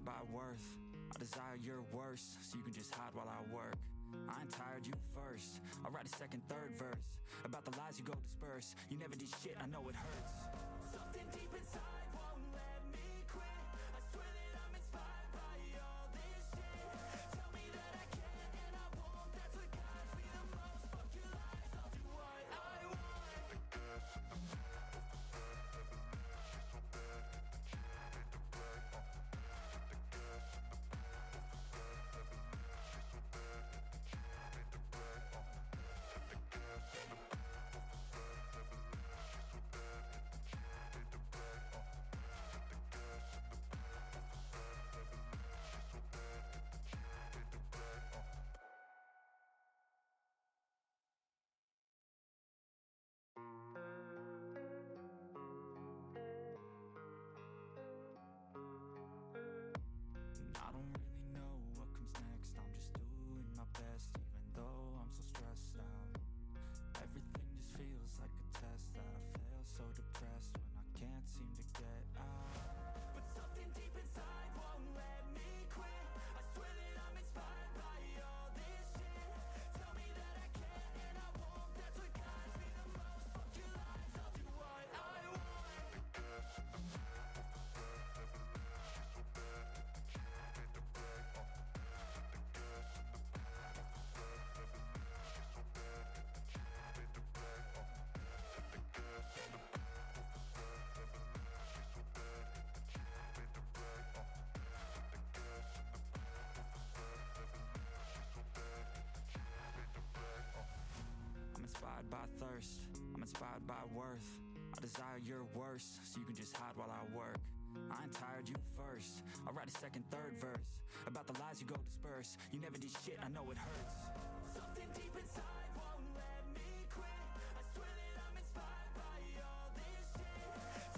inspired by worth. I desire your worst, so you can just hide while I work. I ain't tired, you first. I'll write a second, third verse about the lies you go disperse. You never did shit, I know it hurts. Something deep inside won't let me quit. I swear that I'm inspired by all this shit. Tell me that I can and I won't. That's what guides me the most. Fuck your lies, I'll do what I want. I don't really know what comes next. I'm just doing my best, even though I'm so stressed out. Everything just feels like a test that I fail, so depressed when I can't seem to get out. But something deep inside won't let me quit. I swear that I'm inspired by all this shit. Tell me that I can and I won't. That's what guides me the most. Fuck your lies, I'll do what I want. I'm inspired by thirst, I'm inspired by worth. I desire your worst, so you can just hide while I work. I ain't tired, you first. I'll write a second, third verse about the lies you go disperse. You never did shit, I know it hurts. Something deep inside won't let me quit. I swear that I'm inspired by all this shit.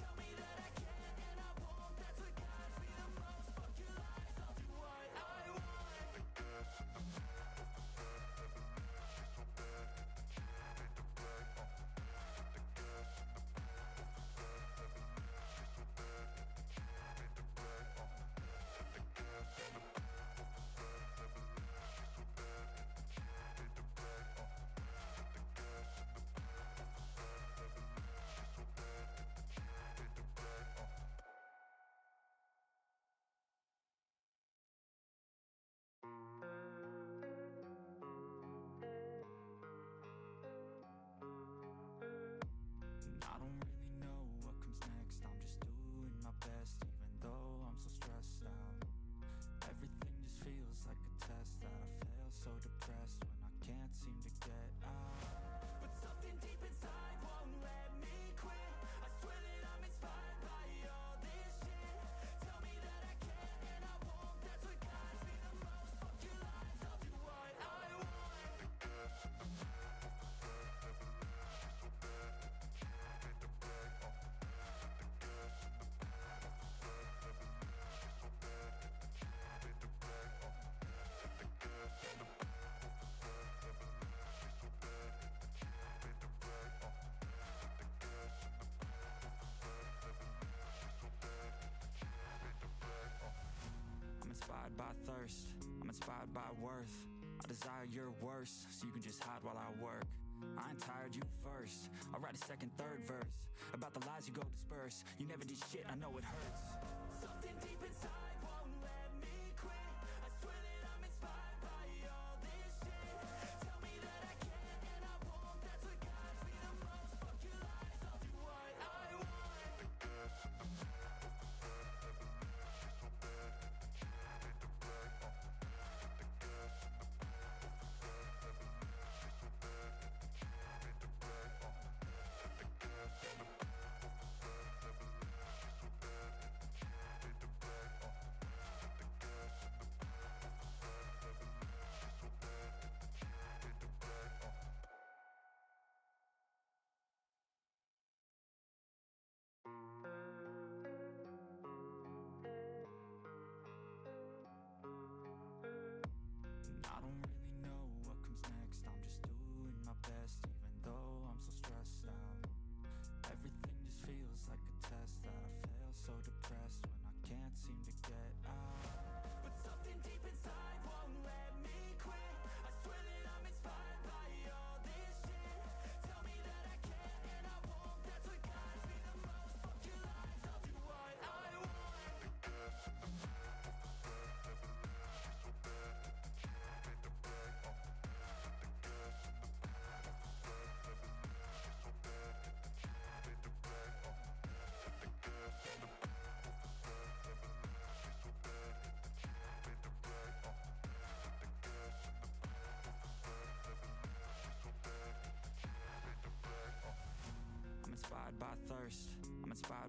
Tell me that I can and I won't. That's what guides me the most. Fuck your lies, I'll do what I want. I don't really know what comes next. I'm just doing my best, even though I'm so stressed out. Everything just feels like a test that I fail, so depressed when I can't seem to get out. But something deep inside won't let me quit. I swear that I'm inspired by all this shit. Tell me that I can and I won't. That's what guides me the most. Fuck your lies, I'll do what I want. I'm inspired by thirst, I'm inspired by worth. I desire your worst, so you can just hide while I work. I ain't tired, you first. I'll write a second, third verse about the lies you go disperse. You never did shit, I know it hurts. Something deep inside won't let me quit. I swear that I'm inspired by all this shit. Tell me that I can and I won't. That's what guides me the most. Fuck your lies, I'll do what I want.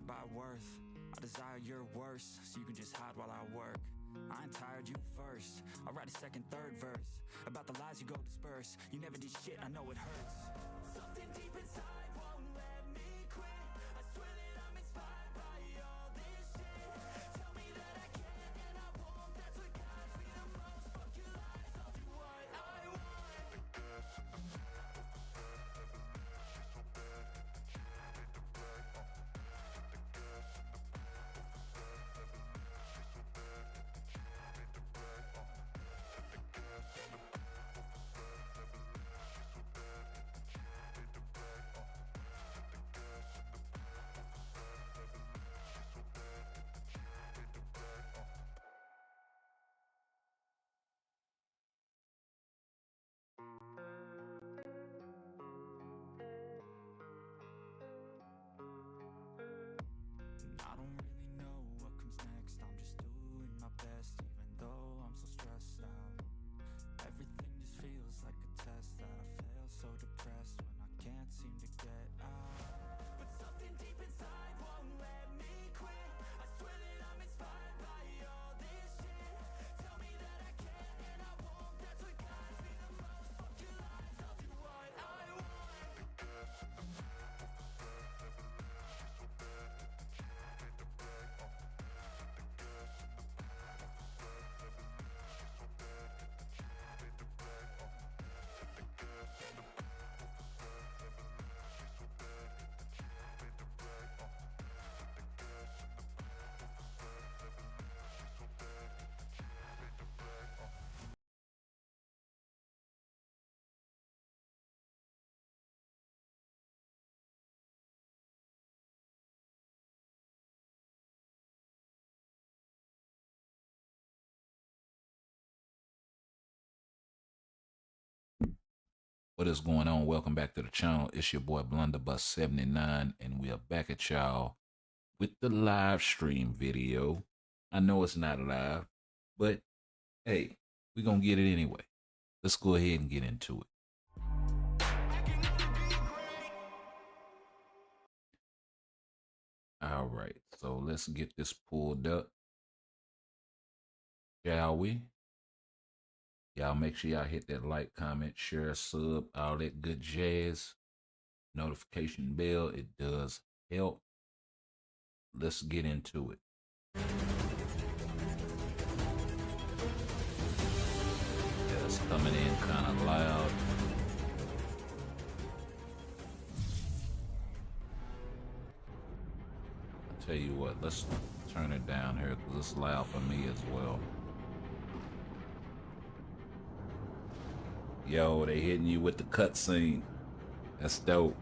inspired by worth. I desire your worst, so you can just hide while I work. I ain't tired, you first. I'll write a second, third verse about the lies you go disperse. You never did shit, I know it hurts. Something deep inside won't let me quit. I swear that I'm inspired by all this shit. Tell me that I can't and I won't. That's what guides me the most. Fuck your lies, I'll do what I want. The gas and the I don't really know what comes next. I'm just doing my best, even though I'm so stressed out. Everything just feels like a test that I fail, so depressed when I can't seem to get out. But something deep inside won't let me quit. I swear that I'm inspired by all this shit. Tell me that I can't and I won't. That's what guides me the most. Fuck your lies, I'll do what I want. The gas and the What is going on? Welcome back to the channel. It's your boy Blunderbuss79, and we are back at y'all with the live stream video. I know it's not live, but hey, we're gonna get it anyway. Let's go ahead and get into it. All right, so let's get this pulled up, shall we? Y'all make sure y'all hit that like, comment, share, sub, all that good jazz. Notification bell, it does help. Let's get into it. Yeah, it's coming in kind of loud. I'll tell you what, let's turn it down here because it's loud for me as well. Yo, they hitting you with the cutscene. That's dope.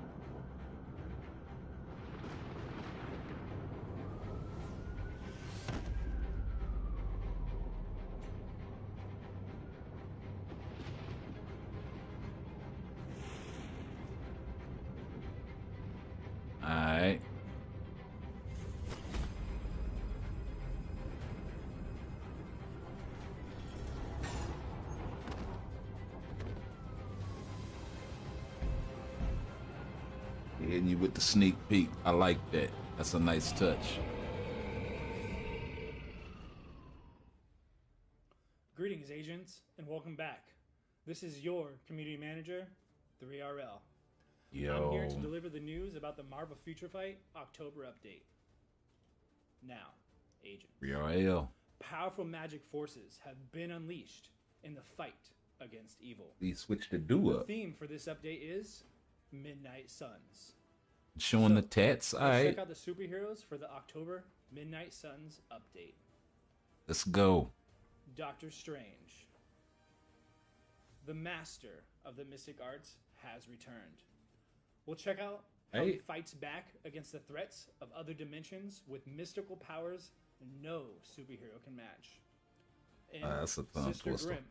All right. Hitting you with the sneak peek. I like that. That's a nice touch. Greetings, agents, and welcome back. This is your community manager, 3RL. Yo. I'm here to deliver the news about the Marvel Future Fight October update. Now, agents. 3RL. Powerful magic forces have been unleashed in the fight against evil. He switched the do-up. The theme for this update is Midnight Suns. Showing the tats. All right. Check out the superheroes for the October Midnight Suns update. Let's go. Doctor Strange. The master of the mystic arts has returned. We'll check out how he fights back against the threats of other dimensions with mystical powers no superhero can match. And that's a tongue Sister twister. Grimm,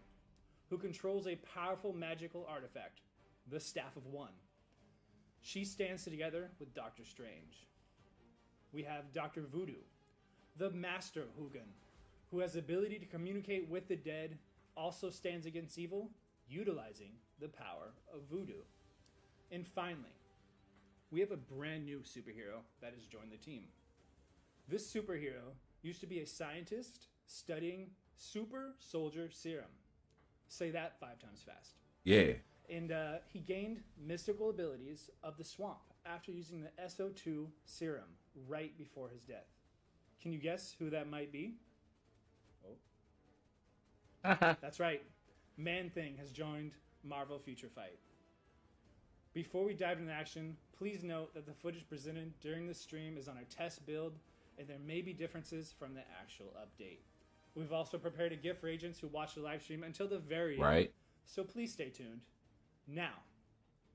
who controls a powerful magical artifact, the Staff of One. She stands together with Doctor Strange. We have Dr. Voodoo, the Master Hugin, who has the ability to communicate with the dead, also stands against evil, utilizing the power of voodoo. And finally, we have a brand new superhero that has joined the team. This superhero used to be a scientist studying super soldier serum. Say that 5 times fast. Yeah. And he gained mystical abilities of the swamp after using the SO2 serum right before his death. Can you guess who that might be? Oh. That's right. Man-Thing has joined Marvel Future Fight. Before we dive into action, please note that the footage presented during the stream is on a test build, and there may be differences from the actual update. We've also prepared a gift for agents who watch the live stream until the very end, so please stay tuned. Now,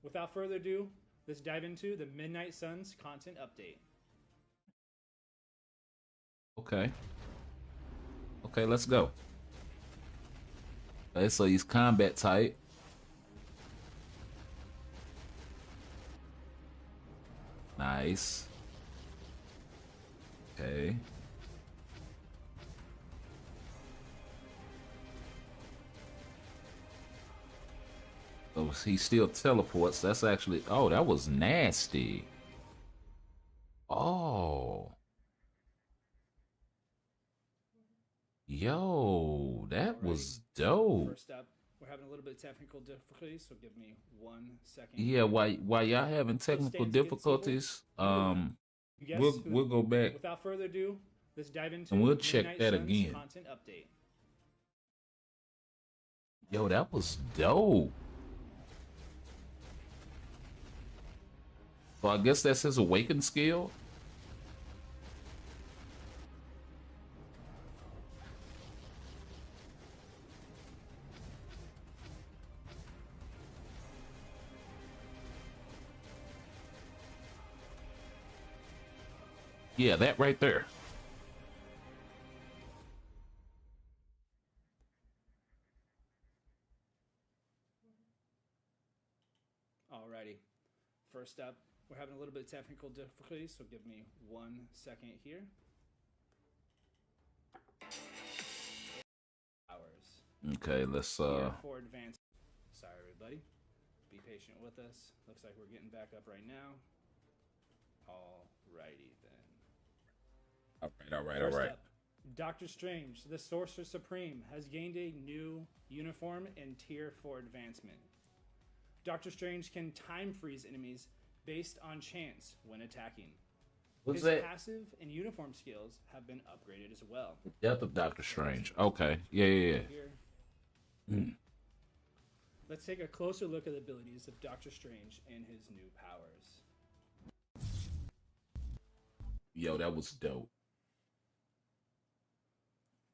without further ado, let's dive into the Midnight Suns content update. Okay, let's go. Okay, so he's combat type. Nice. Okay. So he still teleports. That's actually... Oh, that was nasty. Oh. Yo, that was dope. First up, we're having a little bit of technical difficulties, so give me 1 second. Yeah, while y'all having technical difficulties, we'll go back. Without further ado, let's dive into and we'll check that again. Content update. Yo, that was dope. So I guess that's his awakened skill. Yeah, that right there. Alrighty. First up, we're having a little bit of technical difficulties, so give me 1 second here. Hours. Okay, let's for advanced. Sorry, everybody. Be patient with us. Looks like we're getting back up right now. Alrighty then. All right. Up, Doctor Strange, the Sorcerer Supreme, has gained a new uniform and tier 4 advancement. Doctor Strange can time freeze enemies based on chance when attacking. What's His that? passive and uniform skills have been upgraded as well. Death of Doctor Strange. Okay. Yeah. Let's take a closer look at the abilities of Doctor Strange and his new powers. Yo, that was dope.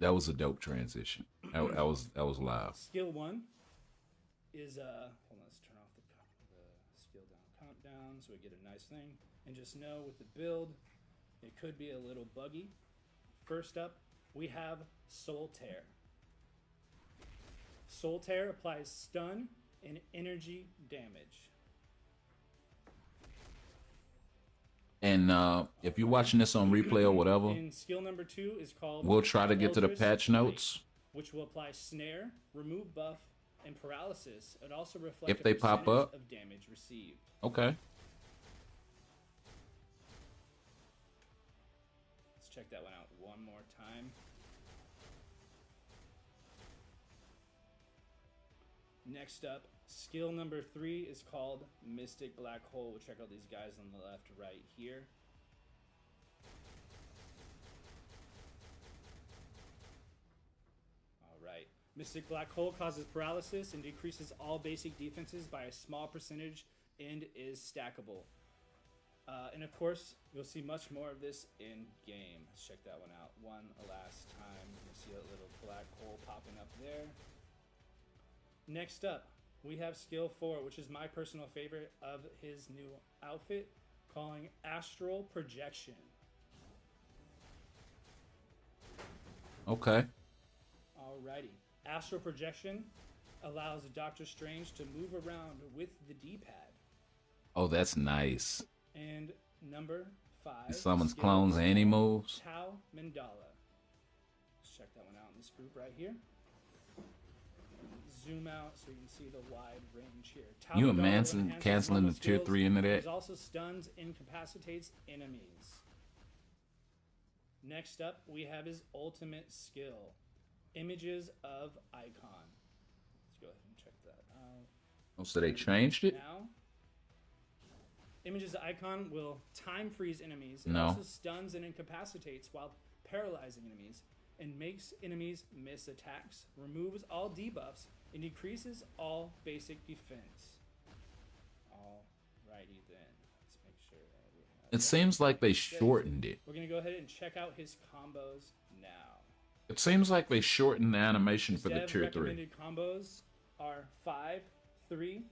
That was a dope transition. That was live. Skill 1 is hold on, let's turn off the skill down countdown so we get a nice thing. And just know with the build, it could be a little buggy. First up, we have Soul Tear. Soul Tear applies stun and energy damage. And if you're watching this on replay or whatever, and skill number 2 is called we'll try to get to the Eldritch patch notes, which will apply snare, remove buff, and paralysis. It also reflects if they pop up of damage received. Okay. Let's check that one out one more time. Next up, skill number 3 is called Mystic Black Hole. We'll check out these guys on the left right here. Alright. Mystic Black Hole causes paralysis and decreases all basic defenses by a small percentage and is stackable. And of course, you'll see much more of this in game. Let's check that one out one last time. You'll see a little black hole popping up there. Next up, we have skill 4, which is my personal favorite of his new outfit, calling Astral Projection. Okay. Alrighty. Astral Projection allows Doctor Strange to move around with the D-pad. Oh, that's nice. And number 5. He summons clones and he moves. Tau Mandala. Let's check that one out in this group right here. Zoom out so you can see the wide range here. Tau You and Mandala Manson enhances canceling the normal tier skills. 3 into that? It also stuns and incapacitates enemies. Next up, we have his ultimate skill, Images of Icon. Let's go ahead and check that out. Oh, so they changed it? Now, Images of Icon will time freeze enemies. It No. also stuns and incapacitates while paralyzing enemies, and makes enemies miss attacks, removes all debuffs, and decreases all basic defense. Alrighty then. Let's make sure that we have It seems like they shortened it. We're going to go ahead and check out his combos now. It seems like they shortened the animation for the Dev tier 3. recommended combos are 5, 3,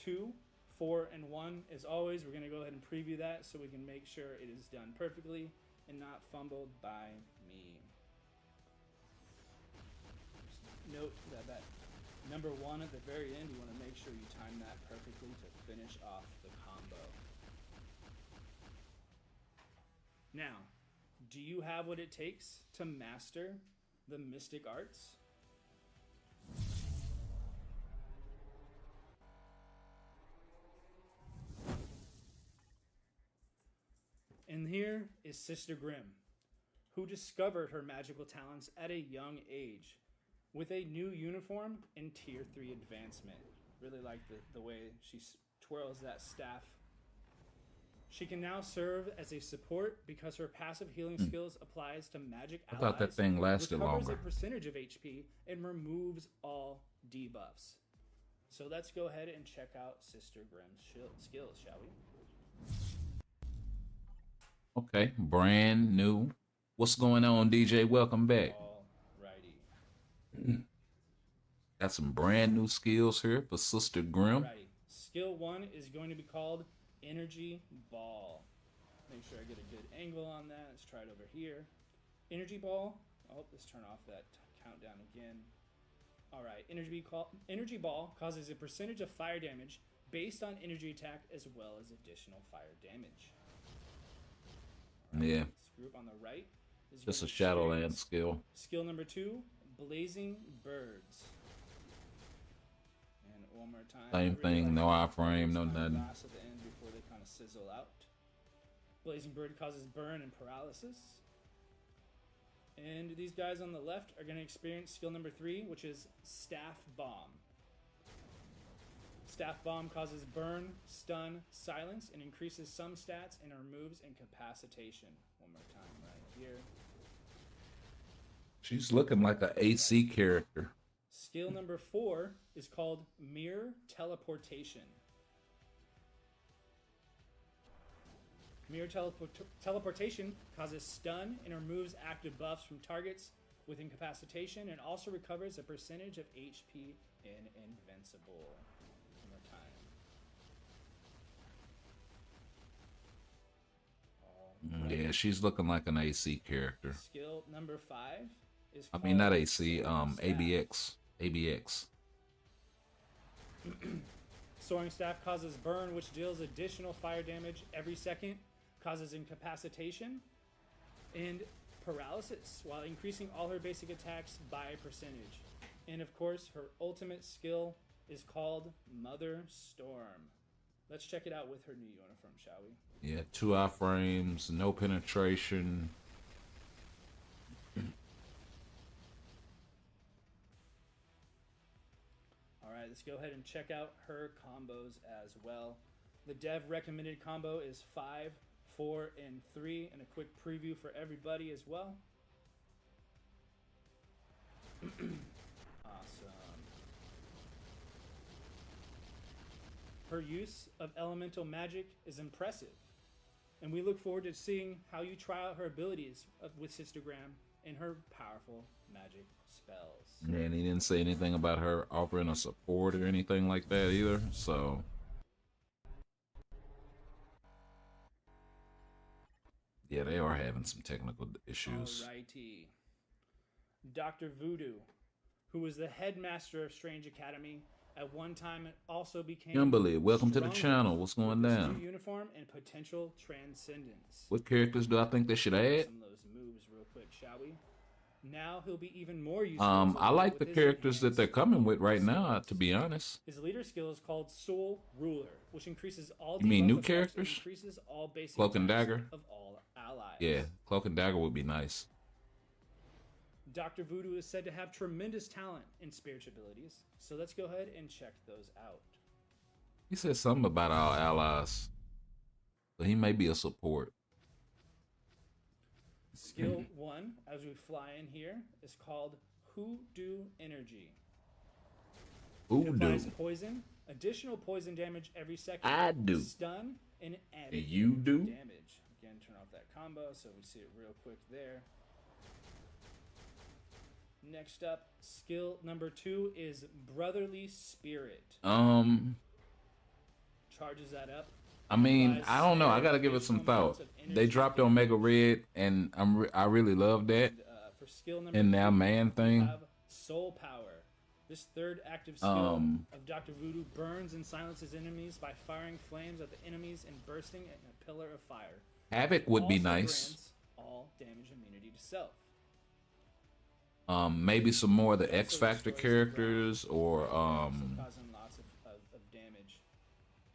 2, 4, and 1. As always, we're going to go ahead and preview that so we can make sure it is done perfectly and not fumbled by me. Just note that number 1 at the very end, you want to make sure you time that perfectly to finish off the combo. Now, do you have what it takes to master the Mystic Arts? And here is Sister Grimm, who discovered her magical talents at a young age with a new uniform and tier 3 advancement. Really like the way she twirls that staff. She can now serve as a support because her passive healing skills applies to magic allies. I thought that thing lasted recovers longer. a percentage of HP and removes all debuffs. So let's go ahead and check out Sister Grimm's skills, shall we? Okay, brand new. What's going on, DJ? Welcome back. Alrighty. Got some brand new skills here for Sister Grimm. Alrighty. Skill 1 is going to be called Energy Ball. Make sure I get a good angle on that. Let's try it over here. Energy Ball. Oh, let's turn off that countdown again. Alright, Energy Ball causes a percentage of fire damage based on energy attack as well as additional fire damage. Yeah. This group on the right is Just a going to Shadowland experience skill. Skill number 2, Blazing Birds. And one more time. Same thing, no iframe, no nothing. Glass at the end before they kind of sizzle out. Blazing Bird causes burn and paralysis. And these guys on the left are going to experience skill number 3, which is Staff Bomb. Staff Bomb causes burn, stun, silence, and increases some stats and removes incapacitation. One more time right here. She's looking like an AC character. Skill number 4 is called Mirror Teleportation. Mirror Teleportation causes stun and removes active buffs from targets with incapacitation and also recovers a percentage of HP in Invincible. One more time. Yeah, she's looking like an AC character. Skill number 5 is I mean, not called AC, Soaring Staff. ABX. ABX. Soaring Staff causes burn, which deals additional fire damage every second, causes incapacitation, and paralysis, while increasing all her basic attacks by a percentage. And of course, her ultimate skill is called Mother Storm. Let's check it out with her new uniform, shall we? Yeah, 2 iframes, no penetration. Alright, let's go ahead and check out her combos as well. The dev recommended combo is 5, 4, and 3, and a quick preview for everybody as well. Awesome. Her use of elemental magic is impressive, and we look forward to seeing how you try out her abilities with Sister Grimm and her powerful magic spells. Yeah, and he didn't say anything about her offering a support or anything like that either, so... Yeah, they are having some technical issues. Alrighty. Dr. Voodoo, who was the headmaster of Strange Academy, at one time it also became Kimberly, welcome to the stronger channel. What's going with his down? new uniform and potential transcendence. What characters do I think they should add? Some of those moves real quick, shall we? Now he'll be even more useful. I like the with his characters that enhanced they're coming with right skills. now, to be honest. His leader skill is called Soul Ruler. which increases all. You mean debuff new effects characters? and increases all basic Cloak and attacks Dagger? of all allies. Yeah, Cloak and Dagger would be nice. Dr. Voodoo is said to have tremendous talent in spiritual abilities, so let's go ahead and check those out. He said something about our allies, but he may be a support. Skill 1, as we fly in here, is called Hoodoo Energy. It applies poison, additional poison damage every second. I do. Stun, and added You do? damage. Again, turn off that combo so we see it real quick there. Next up, skill number 2 is Brotherly Spirit. Charges that up. I mean, I don't know. I gotta give it some thought. They dropped Omega Red, and I really love that. For skill number And now 3, man thing. we have Soul Power. This third active skill of Dr. Voodoo burns and silences enemies by firing flames at the enemies and bursting in a pillar of fire. Havoc would be Also nice. grants all damage immunity to self. Maybe some more of the Also X Factor destroys the characters, or causing lots of damage.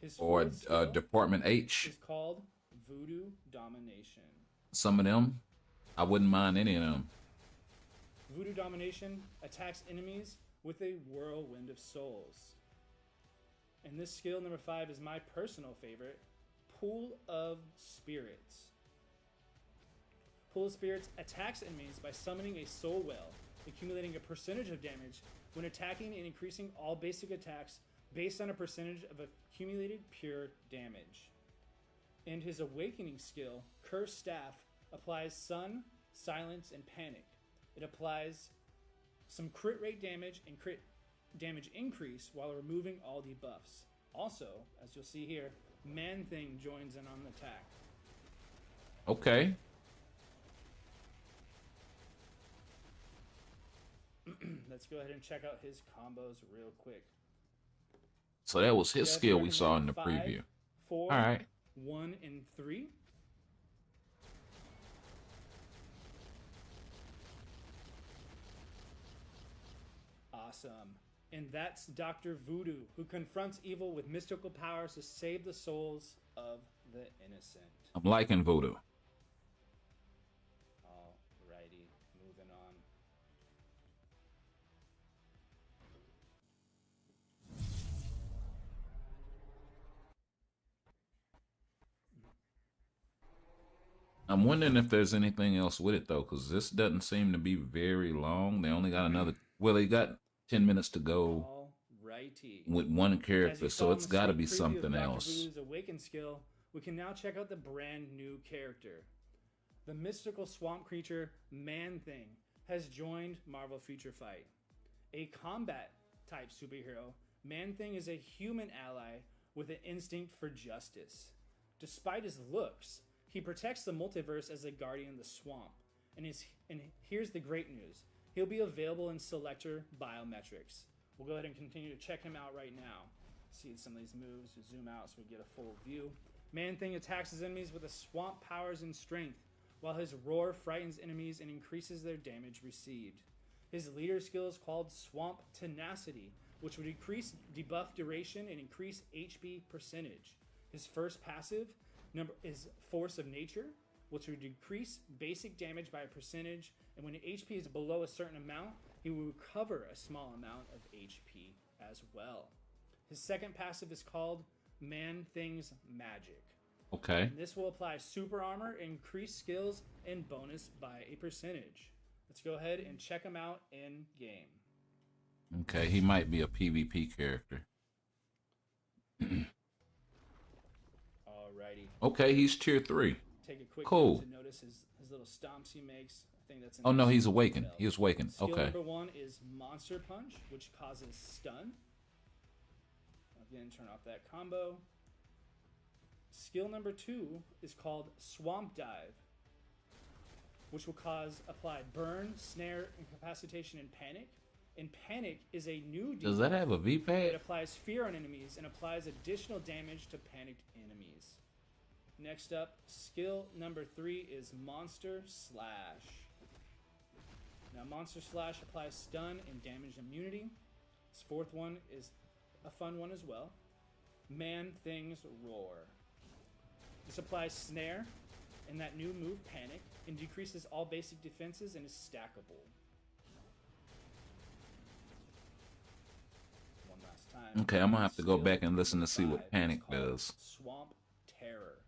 His or fourth skill Department H. is called Voodoo Domination. Some of them, I wouldn't mind any of them. Voodoo Domination attacks enemies with a whirlwind of souls. And this skill number 5 is my personal favorite, Pool of Spirits. Pool of Spirits attacks enemies by summoning a soul well, accumulating a percentage of damage when attacking and increasing all basic attacks based on a percentage of accumulated pure damage. And his awakening skill, Curse Staff, applies Sun, Silence, and Panic. It applies some crit rate damage and crit damage increase while removing all debuffs. Also, as you'll see here, Man Thing joins in on the attack. Okay. Let's go ahead and check out his combos real quick. So that was his Just skill we saw in the recommend 5, preview. 4, All right. 1, and 3. Awesome. And that's Dr. Voodoo, who confronts evil with mystical powers to save the souls of the innocent. I'm liking Voodoo. Alrighty, moving on. I'm wondering if there's anything else with it though, because this doesn't seem to be very long. They only got another. Well, they got 10 minutes to go Alrighty. with one As character, you so saw in it's the got to sneak be preview of something Dr. else. Voodoo's Awaken skill, we can now check out the brand new character. The mystical swamp creature Man Thing has joined Marvel Future Fight. A combat type superhero, Man Thing is a human ally with an instinct for justice. Despite his looks, he protects the multiverse as a guardian of the swamp. And here's the great news. He'll be available in selector biometrics. We'll go ahead and continue to check him out right now. See some of these moves. We zoom out so we get a full view. Man Thing attacks his enemies with a swamp powers and strength, while his roar frightens enemies and increases their damage received. His leader skill is called Swamp Tenacity, which would increase debuff duration and increase HP percentage. His first passive is Force of Nature, which would decrease basic damage by a percentage, and when HP is below a certain amount, he will recover a small amount of HP as well. His second passive is called Man Thing's Magic. Okay. And this will apply super armor, increase skills, and bonus by a percentage. Let's go ahead and check him out in game. Okay, he might be a PvP character. Alrighty. Okay, he's tier 3. Take a quick Cool. look to notice his little stomps he makes. I think that's. Oh no, he's nice awakened. detail. He was awakened. Skill Okay. number 1 is Monster Punch, which causes stun. Again, turn off that combo. Skill number 2 is called Swamp Dive, which will apply burn, snare, incapacitation, and panic. And panic is a new debuff. Does that have a It V-pad? applies fear on enemies and applies additional damage to panicked enemies. Next up, skill number 3 is Monster Slash. Now, Monster Slash applies stun and damage immunity. This fourth one is a fun one as well. Man-Thing's Roar. This applies Snare and that new move Panic and decreases all basic defenses and is stackable. One last time. Okay, I'm gonna have to go Skill back and listen to number see what 5 Panic is called does. Swamp Terror,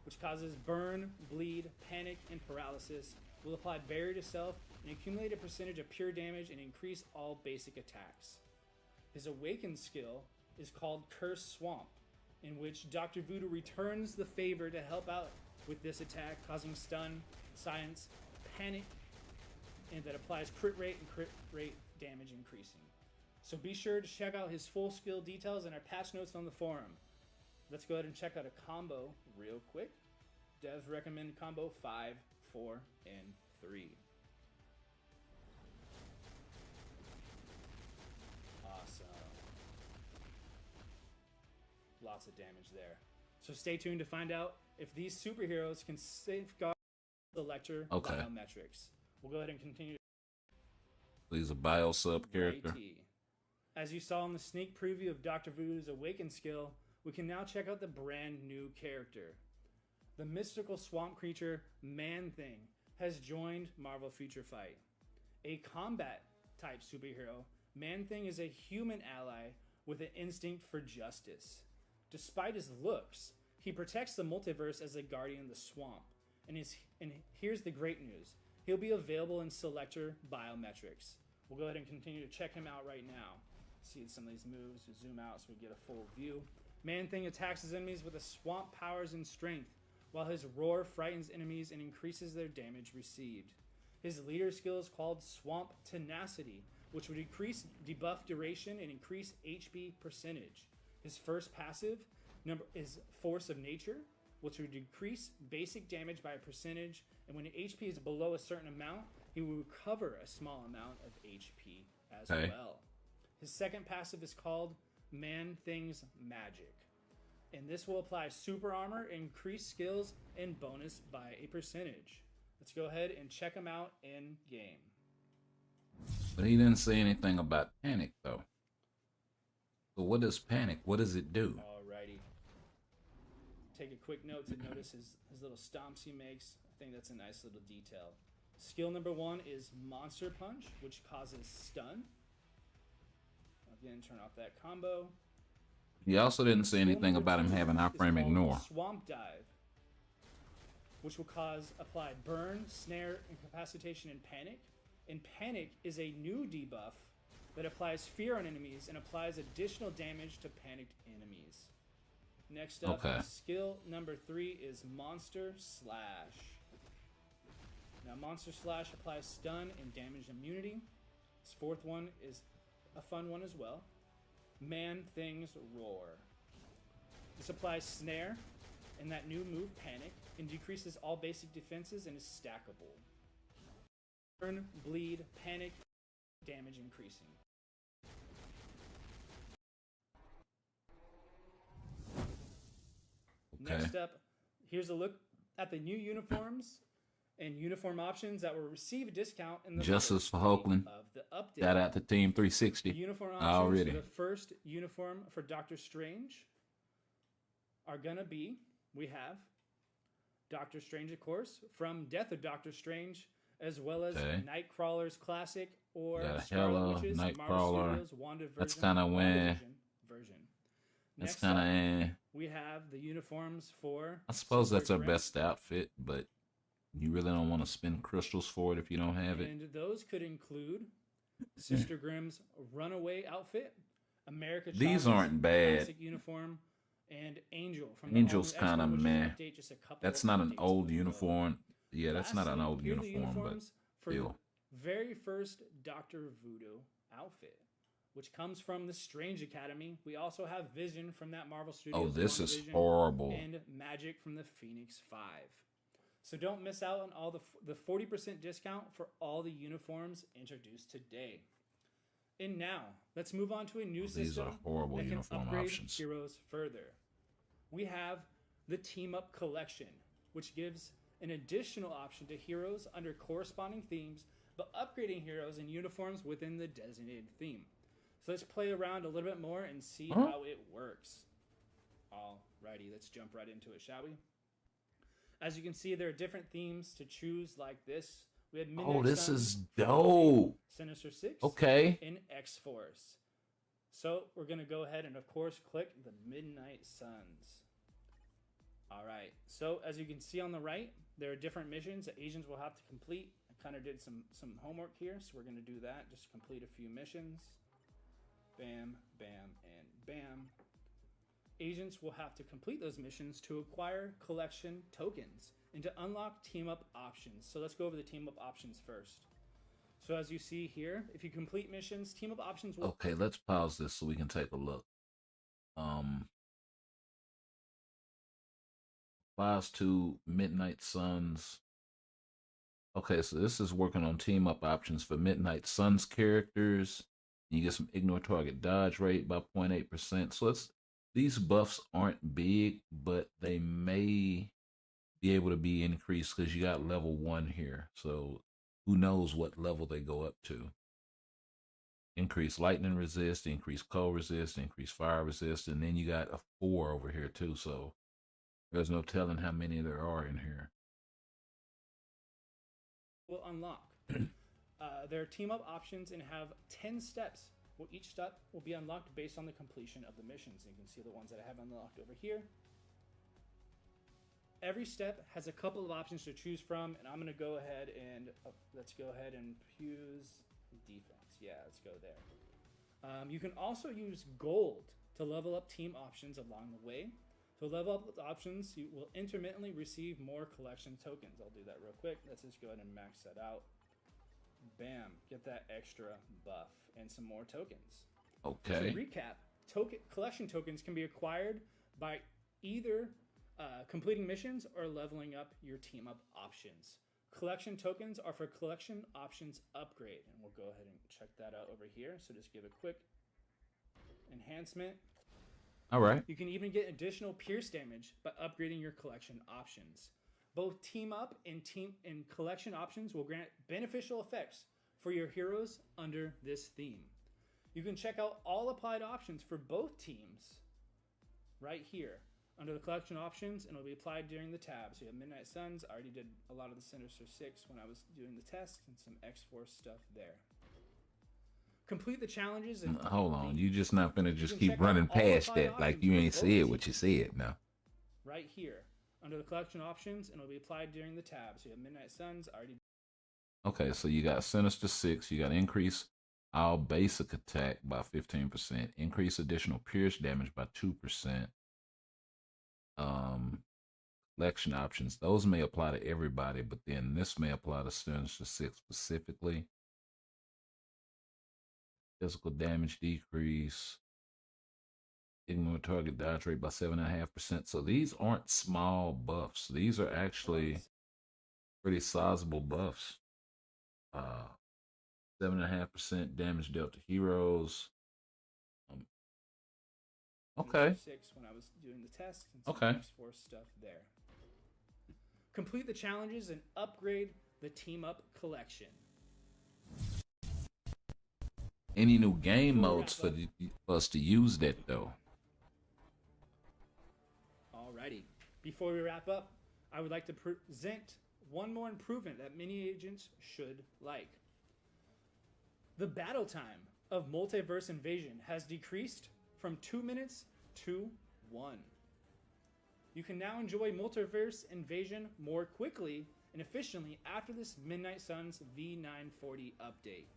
which causes burn, bleed, panic, and paralysis. Will apply barrier to self and accumulate a percentage of pure damage and increase all basic attacks. His awakened skill is called Curse Swamp, in which Dr. Voodoo returns the favor to help out with this attack, causing stun, silence, panic, and that applies crit rate and crit rate damage increasing. So be sure to check out his full skill details in our patch notes on the forum. Let's go ahead and check out a combo real quick. Dev recommend combo 5, 4, and 3. Awesome. Lots of damage there. So stay tuned to find out if these superheroes can safeguard the lecture biometrics. We'll go ahead and continue. He's a bio sub character. Righty. As you saw in the sneak preview of Dr. Voodoo's Awakened skill, we can now check out the brand new character. The mystical swamp creature Man-Thing has joined Marvel Future Fight. A combat type superhero, Man-Thing is a human ally with an instinct for justice. Despite his looks, he protects the multiverse as a guardian of the swamp. And here's the great news. He'll be available in Selector Biometrics. We'll go ahead and continue to check him out right now. See some of these moves. We'll zoom out so we get a full view. Man-Thing attacks his enemies with a swamp powers and strength, while his roar frightens enemies and increases their damage received. His leader skill is called Swamp Tenacity, which would increase debuff duration and increase HP percentage. His first passive is Force of Nature, which would decrease basic damage by a percentage, and when HP is below a certain amount, he will recover a small amount of HP as well. His second passive is called Man-Thing's Magic, and this will apply super armor, increase skills, and bonus by a percentage. Let's go ahead and check him out in game. But he didn't say anything about Panic, though. So what is Panic? What does it do? Alrighty. Take a quick note to notice his little stomps he makes. I think that's a nice little detail. Skill number 1 is Monster Punch, which causes stun. Again, turn off that combo. He also didn't say anything about him having iframe ignore. Swamp Dive, which will apply burn, snare, incapacitation, and panic. And panic is a new debuff that applies fear on enemies and applies additional damage to panicked enemies. Next up, skill number 3 is Monster Slash. Now, Monster Slash applies stun and damage immunity. This fourth one is a fun one as well. Man-Thing's Roar. This applies Snare and that new move Panic and decreases all basic defenses and is stackable. Burn, bleed, panic, damage increasing. Next up, here's a look at the new uniforms and uniform options that will receive a discount in the Justice for Hoagland. Of the update. Shout out to Team 360. The uniform options for the first uniform for Doctor Strange are gonna be, we have Doctor Strange, of course, from Death of Doctor Strange, as well as Nightcrawler's Classic or Scarlet Witch's Marvel Studios WandaVision. That's kind of when. That's kind of. We have the uniforms for. I suppose that's our best outfit, but you really don't want to spend crystals for it if you don't have it. And those could include Sister Grimm's Runaway outfit, America. These aren't bad. Classic uniform, and Angel from Angel's kind of meh. That's not an old uniform. Yeah, that's not an old uniform, but for the very first Dr. Voodoo outfit, which comes from the Strange Academy. We also have Vision from that Marvel Studios. Oh, this is horrible. And Magic from the Phoenix 5. So don't miss out on all the 40% discount for all the uniforms introduced today. And now, let's move on to a new system. These are horrible that uniform can upgrade options. Heroes further. We have the Team Up Collection, which gives an additional option to heroes under corresponding themes, but upgrading heroes and uniforms within the designated theme. So let's play around a little bit more and see how it works. Alrighty, let's jump right into it, shall we? As you can see, there are different themes to choose like this. We have Midnight Oh, this Suns, is dope. Sinister Six, Okay. and X-Force. So we're going to go ahead and, of course, click the Midnight Suns. All right. So as you can see on the right, there are different missions that agents will have to complete. I kind of did some homework here, so we're going to do that. Just complete a few missions. Bam, bam, and bam. Agents will have to complete those missions to acquire collection tokens and to unlock team-up options. So let's go over the team-up options first. So as you see here, if you complete missions, team-up options will... Okay, let's pause this so we can take a look. Applies to Midnight Suns. Okay, so this is working on team-up options for Midnight Suns characters. You get some ignore target dodge rate by 0.8%. So these buffs aren't big, but they may be able to be increased because you got level 1 here. So who knows what level they go up to. Increase lightning resist, increase cold resist, increase fire resist, and then you got a 4 over here too. So there's no telling how many there are in here. Will unlock. There are team-up options and have 10 steps. Well, each step will be unlocked based on the completion of the missions. You can see the ones that I have unlocked over here. Every step has a couple of options to choose from, and I'm going to go ahead and let's go ahead and use defense. Yeah, let's go there. You can also use gold to level up team options along the way. To level up with options, you will intermittently receive more collection tokens. I'll do that real quick. Let's just go ahead and max that out. Bam, get that extra buff and some more tokens. Okay. To recap, collection tokens can be acquired by either completing missions or leveling up your team up options. Collection tokens are for collection options upgrade, and we'll go ahead and check that out over here. So just give a quick enhancement. All right. You can even get additional pierce damage by upgrading your collection options. Both team up and collection options will grant beneficial effects for your heroes under this theme. You can check out all applied options for both teams right here under the collection options, and it'll be applied during the tab. So you have Midnight Suns. I already did a lot of the Sinister Six when I was doing the test, and some X-Force stuff there. Complete the challenges. And hold on, you just not finna just keep running past that like you ain't said what you said now. Right here under the collection options, and it'll be applied during the tab. So you have Midnight Suns. I already. Okay, so you got Sinister Six. You got increase our basic attack by 15%, increase additional pierce damage by 2%. Collection options, those may apply to everybody, but then this may apply to Sinister Six specifically. Physical damage decrease, ignore target dodge rate by 7.5%. So these aren't small buffs. These are actually pretty sizable buffs. 7.5% damage dealt to heroes. Okay. 6 when I was doing the test. And some Okay. X-Force stuff there. Complete the challenges and upgrade the team up collection. Any new game modes for us to use that though? Alrighty. Before we wrap up, I would like to present one more improvement that many agents should like. The battle time of Multiverse Invasion has decreased from 2 minutes to 1. You can now enjoy Multiverse Invasion more quickly and efficiently after this Midnight Suns V940 update.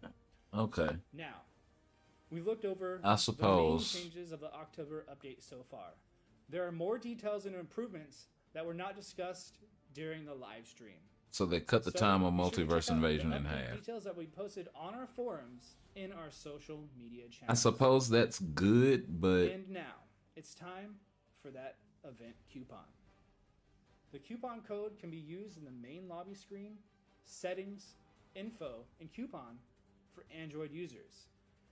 Okay. Now, we've looked over I suppose the main changes of the October update so far. There are more details and improvements that were not discussed during the live stream. So they cut the time of be sure to Multiverse check out Invasion the in update half. Details that we posted on our forums in our social media channels. I suppose that's good, but And now, it's time for that event coupon. The coupon code can be used in the main lobby screen, settings, info, and coupon for Android users.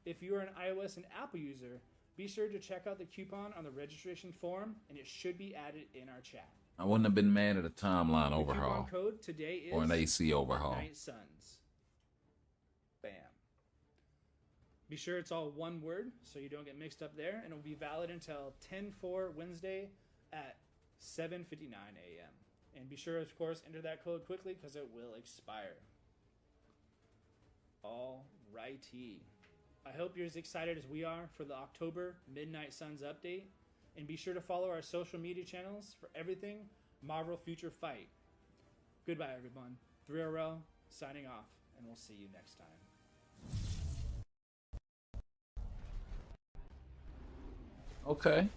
If you are an iOS and Apple user, be sure to check out the coupon on the registration form, and it should be added in our chat. I wouldn't have been mad at a timeline The overhaul coupon code today is or an AC overhaul. Midnight Suns. Bam. Be sure it's all one word so you don't get mixed up there, and it will be valid until 10/4 Wednesday, at 7:59 a.m. And be sure, of course, enter that code quickly because it will expire. All righty. I hope you're as excited as we are for the October Midnight Suns update. And be sure to follow our social media channels for everything Marvel Future Fight. Goodbye, everyone. 3RL signing off, and we'll see you next time. Okay.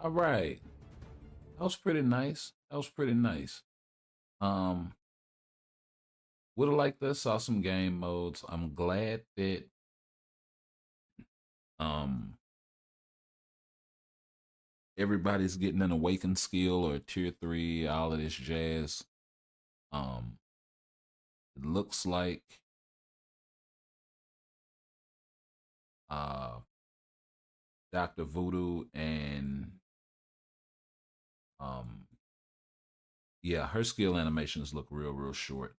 All right. That was pretty nice. That was pretty nice. Would have liked to saw some game modes. I'm glad that everybody's getting an awakened skill or tier 3, all of this jazz. It looks like Dr. Voodoo and yeah, her skill animations look real short.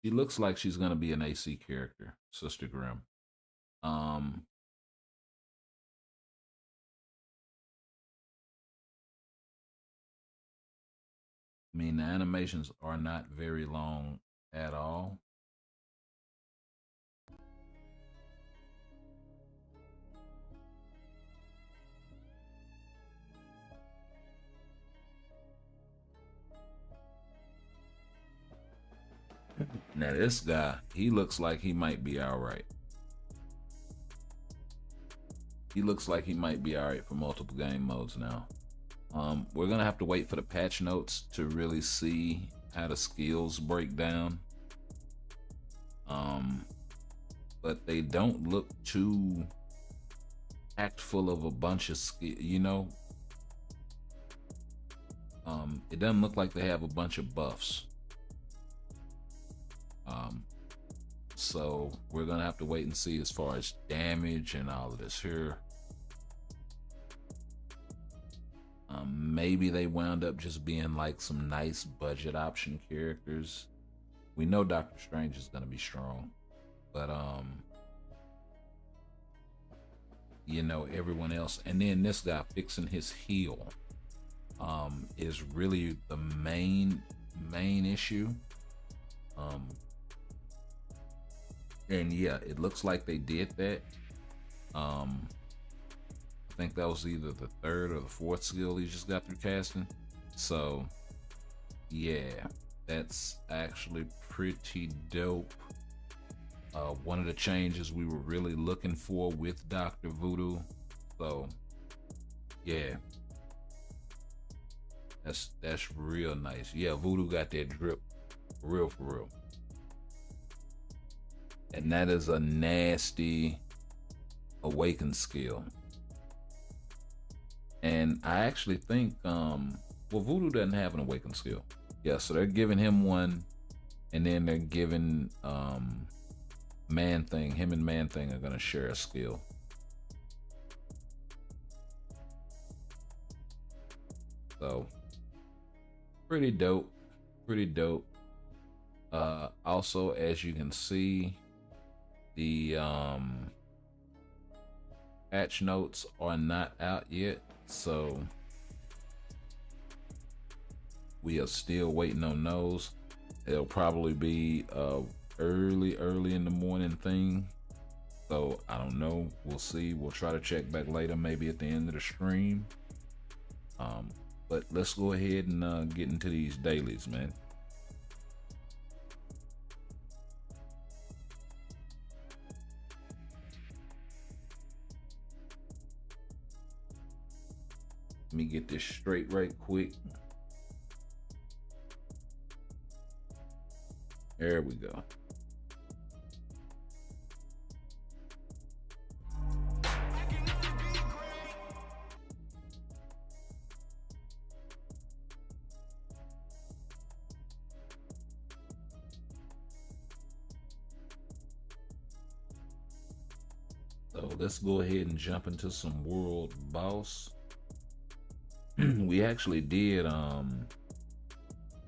She looks like she's gonna be an AC character, Sister Grimm. I mean, the animations are not very long at all. Now this guy, he looks like he might be all right. He looks like he might be all right for multiple game modes now. We're gonna have to wait for the patch notes to really see how the skills break down. But they don't look too packed full of a bunch of skill, you know. It doesn't look like they have a bunch of buffs. So we're gonna have to wait and see as far as damage and all of this here. Maybe they wound up just being like some nice budget option characters. We know Doctor Strange is gonna be strong, but you know, everyone else, and then this guy fixing his heel is really the main issue. And yeah, it looks like they did that. I think that was either the 3rd or the 4th skill he just got through casting. So yeah, that's actually pretty dope. One of the changes we were really looking for with Dr. Voodoo. So yeah, that's real nice. Yeah, Voodoo got that drip for real. And that is a nasty awakened skill. And I actually think, well, Voodoo doesn't have an awakened skill. Yeah, so they're giving him one, and then they're giving Man-Thing, him and Man-Thing are gonna share a skill. So pretty dope. Also, as you can see, the patch notes are not out yet, so we are still waiting on those. It'll probably be early in the morning thing, so I don't know. We'll see. We'll try to check back later, maybe at the end of the stream. But let's go ahead and get into these dailies, man. Let me get this straight right quick. There we go. So let's go ahead and jump into some World Boss. We actually did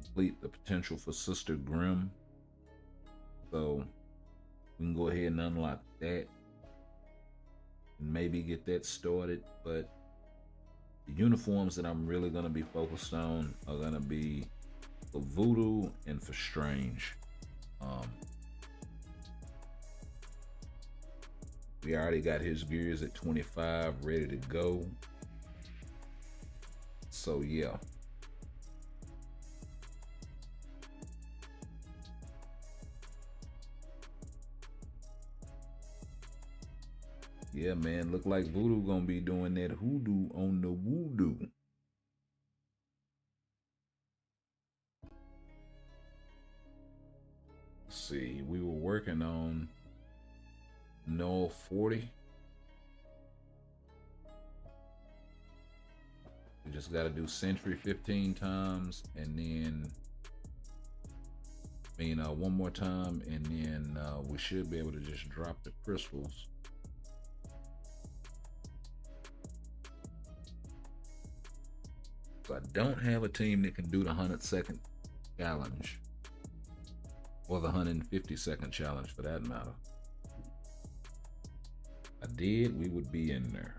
complete the potential for Sister Grimm. So we can go ahead and unlock that and maybe get that started. But the uniforms that I'm really going to be focused on are going to be for Voodoo and for Strange. We already got his gears at 25 ready to go. So yeah. Yeah, man, look like Voodoo gonna be doing that hoodoo on the voodoo. Let's see, we were working on Null 40. We just got to do Sentry 15 times, and then one more time, and then we should be able to just drop the crystals. So I don't have a team that can do the 100-second challenge, or the 150-second challenge for that matter. If I did, we would be in there.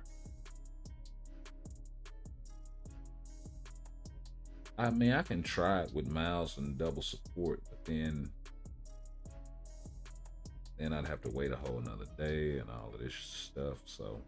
I mean, I can try it with Miles and double support, but then I'd have to wait a whole nother day and all of this stuff, so.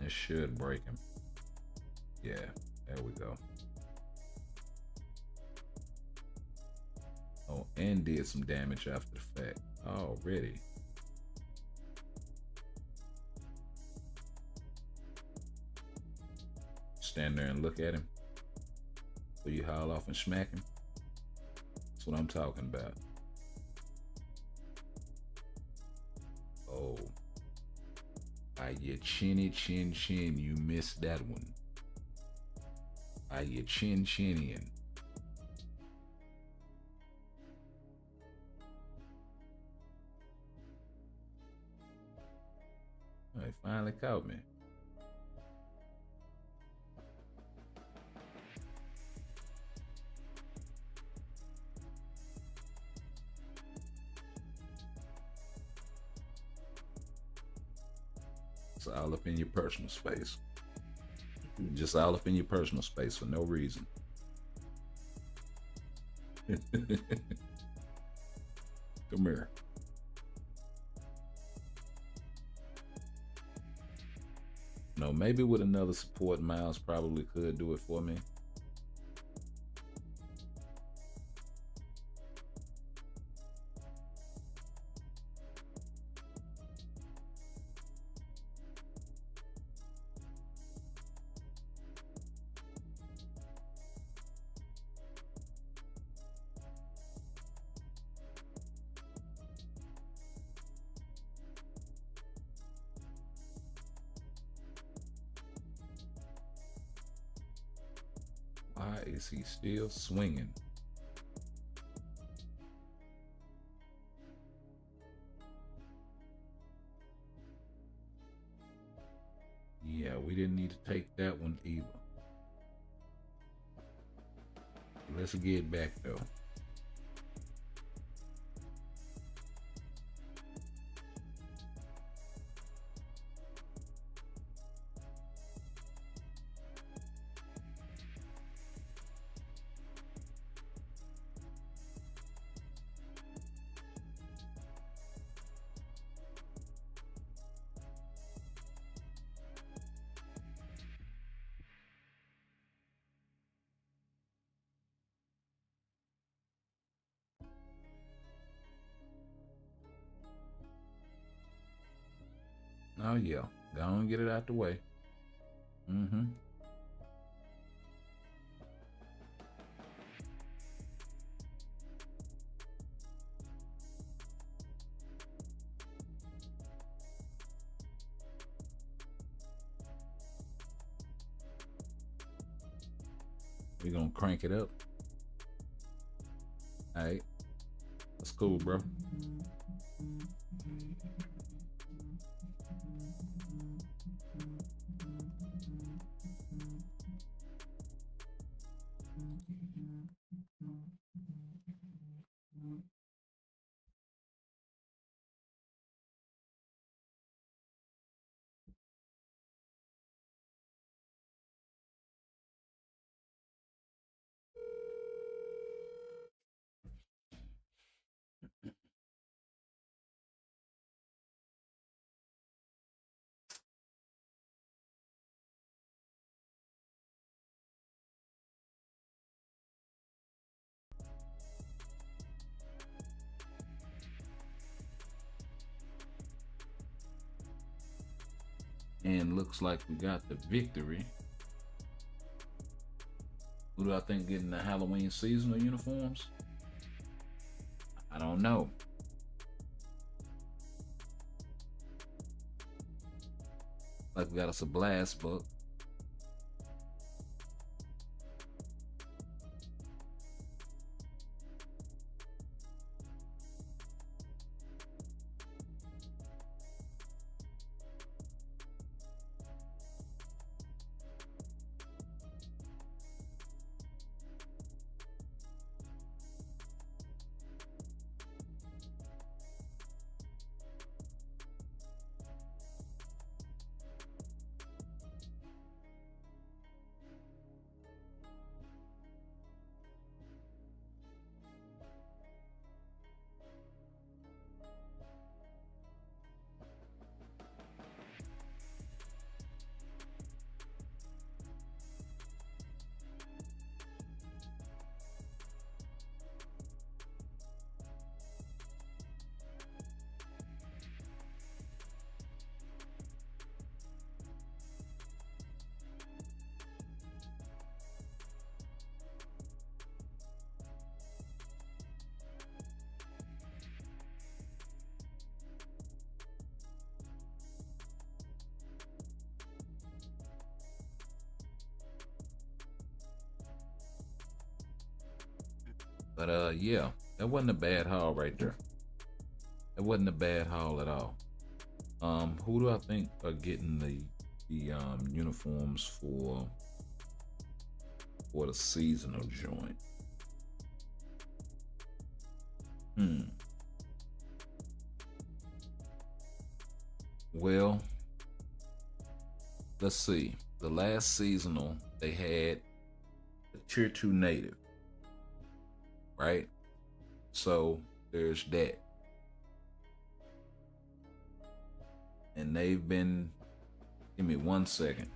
It should break him. Yeah, there we go. Oh, and did some damage after the fact already. Stand there and look at him. Will you haul off and smack him? That's what I'm talking about. Oh. You chinny chin chin, you missed that one. You chin chinning. Oh, he finally caught me. It's all up in your personal space. Just all up in your personal space for no reason. Come here. No, maybe with another support, Miles probably could do it for me. Why is he still swinging? Yeah, we didn't need to take that one either. Let's get back though. Oh yeah, go on and get it out the way. We're gonna crank it up. All right, that's cool, bro. And looks like we got the victory. Who do I think getting the Halloween seasonal uniforms? I don't know. Like we got us a blast book. But yeah, that wasn't a bad haul right there. That wasn't a bad haul at all. Who do I think are getting the uniforms for the seasonal joint? Well, let's see. The last seasonal they had the Tier 2 native, right? So there's that. And they've been, give me 1 second.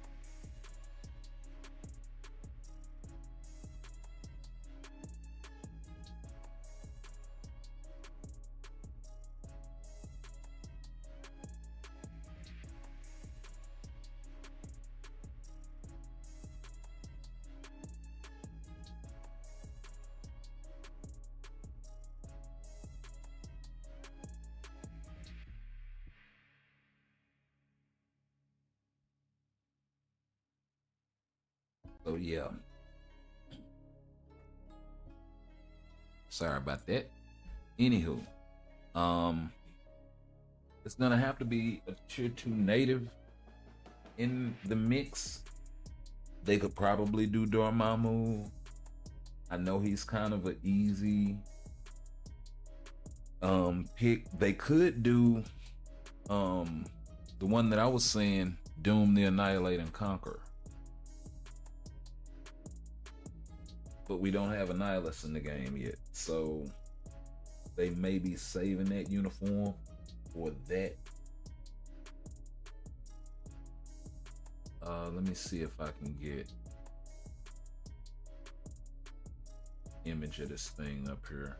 So yeah. Sorry about that. Anywho, it's gonna have to be a Tier 2 native in the mix. They could probably do Dormammu. I know he's kind of an easy pick. They could do the one that I was saying, Doom the Annihilate and Conquer. But we don't have Annihilus in the game yet, so they may be saving that uniform for that. Let me see if I can get image of this thing up here.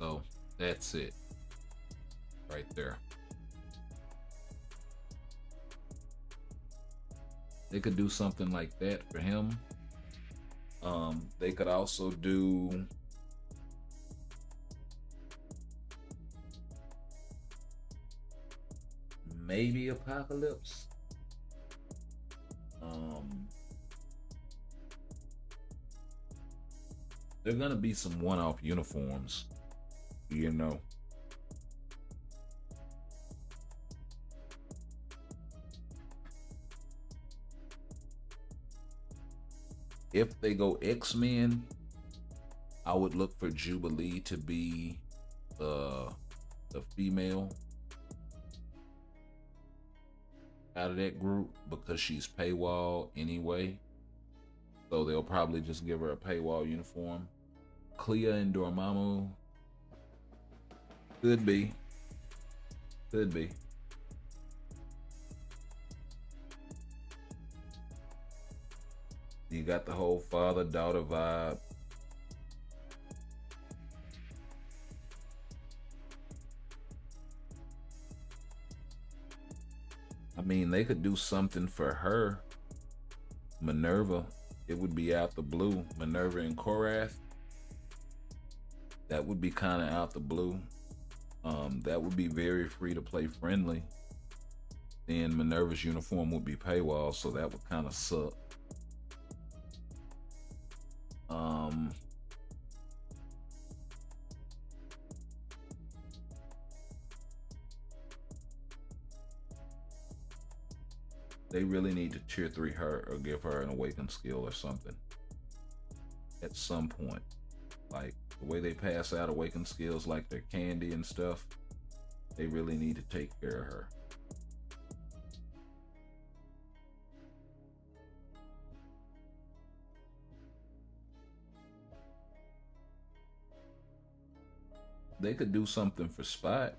So that's it right there. They could do something like that for him. They could also do maybe Apocalypse. They're gonna be some one-off uniforms, you know. If they go X-Men, I would look for Jubilee to be the female out of that group, because she's paywall anyway. So they'll probably just give her a paywall uniform. Clea and Dormammu, could be. You got the whole father-daughter vibe. I mean, they could do something for her. Minerva, it would be out the blue. Minerva and Korath. That would be kind of out the blue. That would be very free to play friendly. Then Minerva's uniform would be paywall, so that would kind of suck. They really need to tier 3 her or give her an awakened skill or something at some point. Like the way they pass out awakened skills, like their candy and stuff, they really need to take care of her. They could do something for Spot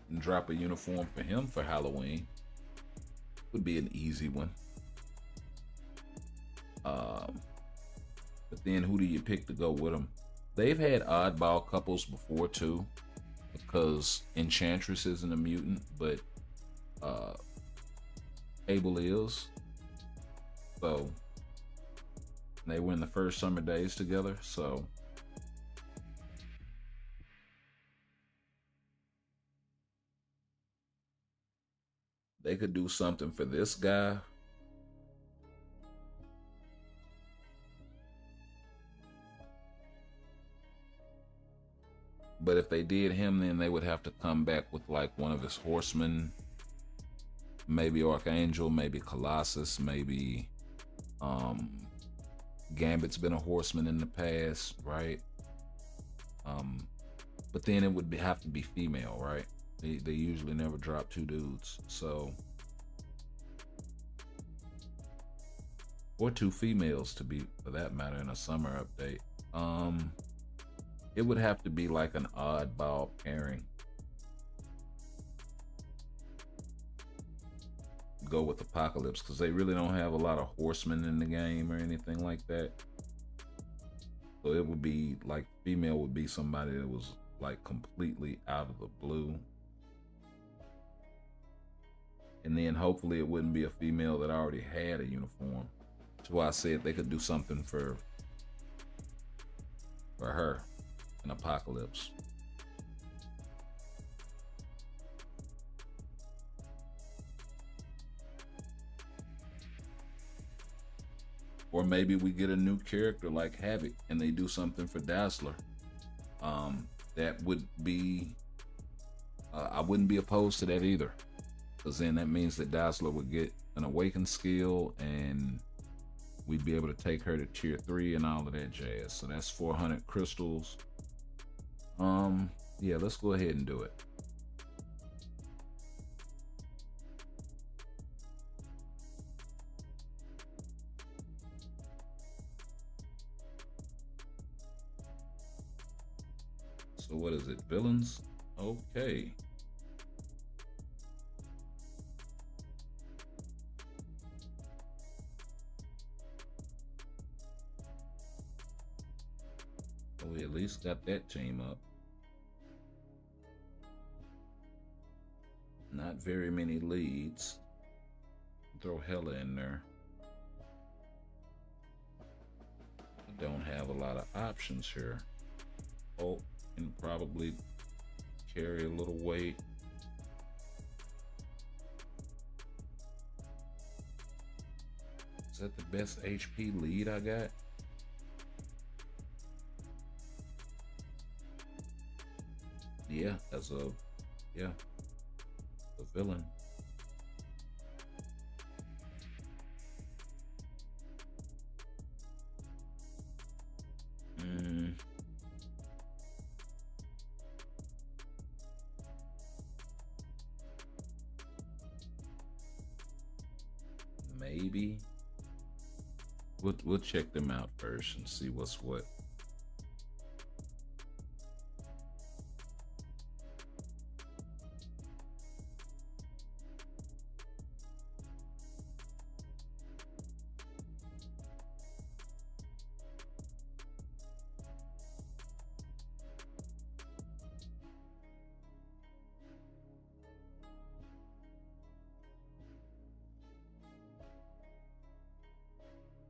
and drop a uniform for him for Halloween. Would be an easy one. But then who do you pick to go with them? They've had oddball couples before too, because Enchantress isn't a mutant, but Abel is. So they were in the first Summer Days together, so they could do something for this guy. But if they did him, then they would have to come back with like one of his horsemen. Maybe Archangel, maybe Colossus, maybe Gambit's been a horseman in the past, right? But then it would have to be female, right? They usually never drop 2 dudes, so, or 2 females to be for that matter in a summer update. It would have to be like an oddball pairing. Go with Apocalypse, because they really don't have a lot of horsemen in the game or anything like that. So it would be like female would be somebody that was like completely out of the blue. And then hopefully it wouldn't be a female that already had a uniform. That's why I said they could do something for her in Apocalypse. Or maybe we get a new character like Havoc and they do something for Dazzler. That would be, I wouldn't be opposed to that either. Because then that means that Dazzler would get an awakened skill and we'd be able to take her to tier 3 and all of that jazz. So that's 400 crystals. Yeah, let's go ahead and do it. So what is it? Villains? Okay. We at least got that team up. Not very many leads. Throw Hella in there. I don't have a lot of options here. Hulk can probably carry a little weight. Is that the best HP lead I got? Yeah, as a villain. Maybe we'll check them out first and see what's what.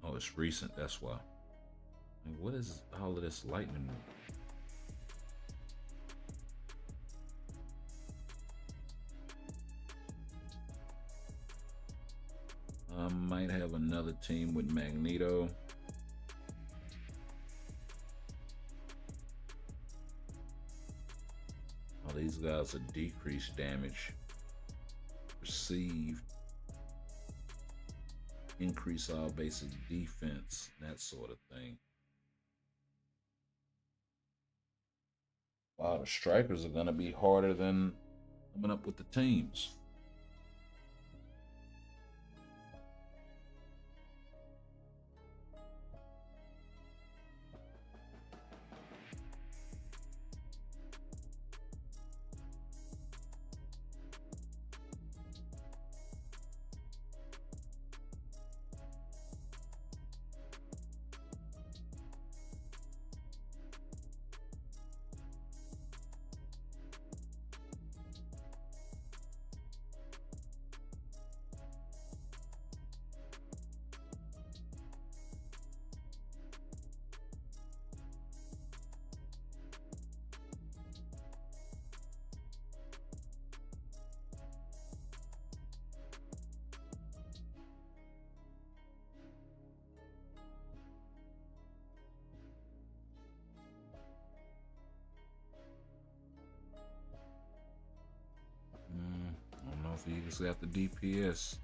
Oh, it's recent, that's why. I mean, what is all of this lightning? I might have another team with Magneto. Oh, these guys are decreased damage received. Increase all basic defense, that sort of thing. Wow, the strikers are gonna be harder than coming up with the teams. I don't know if he just got the DPS.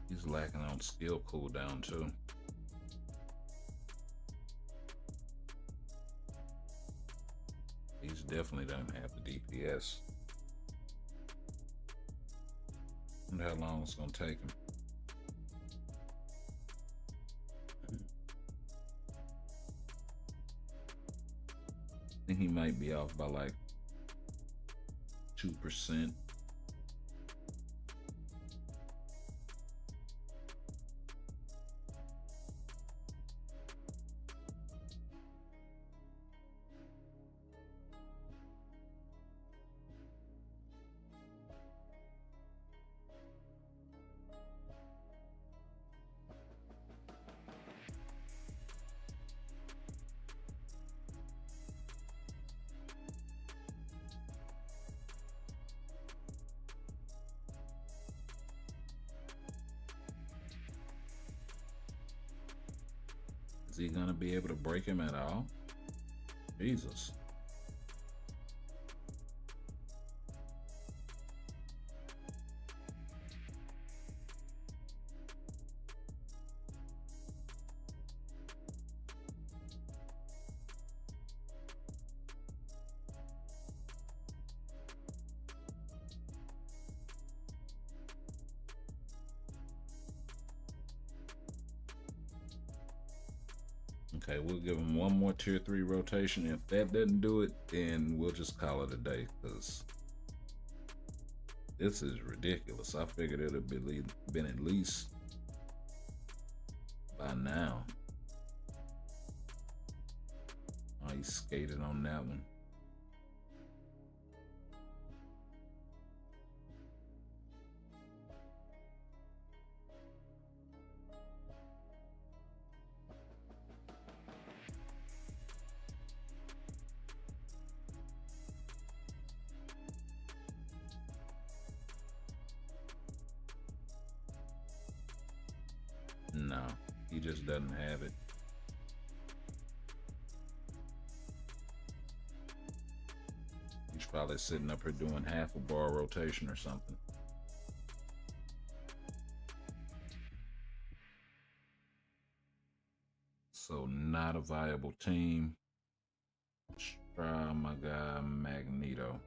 He's lacking on skill cooldown too. He's definitely doesn't have the DPS. Wonder how long it's gonna take him. I think he might be off by like 2%. Is he gonna be able to break him at all? Jesus. Okay, we'll give him one more tier 3 rotation. If that doesn't do it, then we'll just call it a day, because this is ridiculous. I figured it would have been at least by now. Oh, he skated on that one. No, he just doesn't have it. He's probably sitting up here doing half a bar rotation or something. So not a viable team. Let's try my guy Magneto.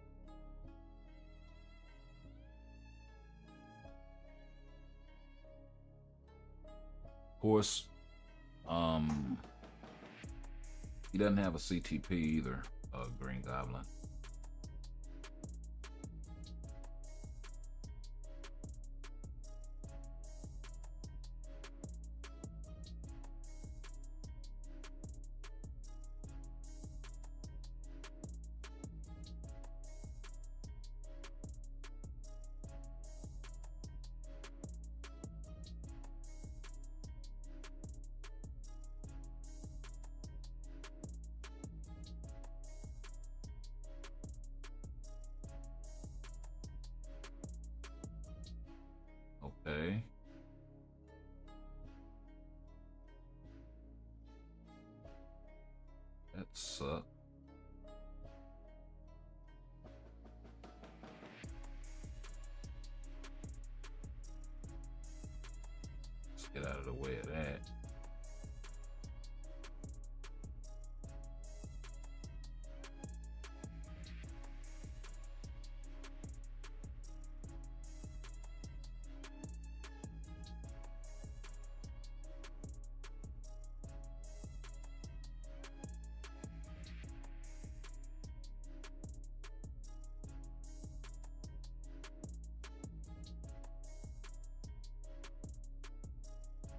Of course, he doesn't have a CTP either, Green Goblin. Okay. That sucks. Let's get out of the way of that.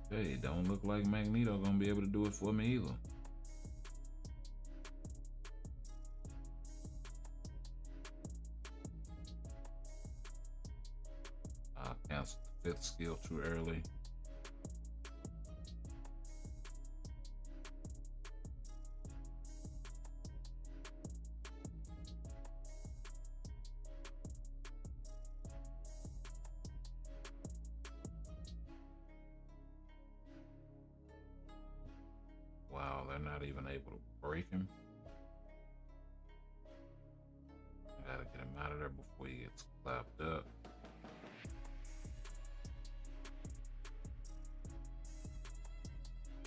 Hey, it don't look like Magneto gonna be able to do it for me either. I canceled the 5th skill too early. Wow, they're not even able to break him. I gotta get him out of there before he gets clapped up.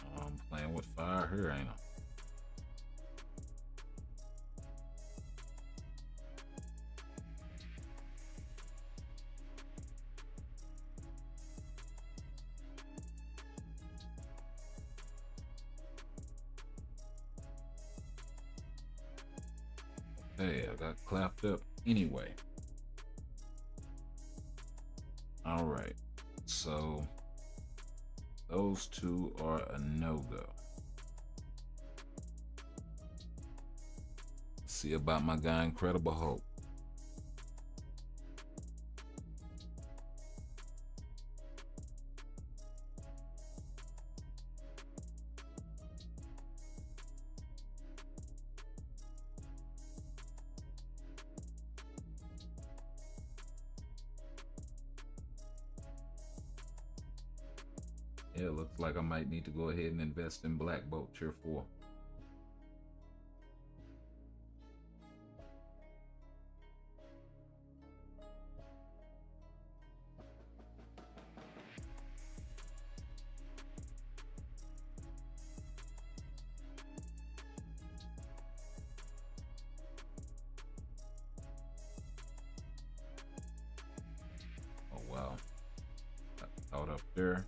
Oh, I'm playing with fire here, ain't I? Hey, I got clapped up anyway. All right, so those two are a no-go. See about my guy Incredible Hulk. Yeah, it looks like I might need to go ahead and invest in Black Bolt Tier 4. Oh wow, got caught up there.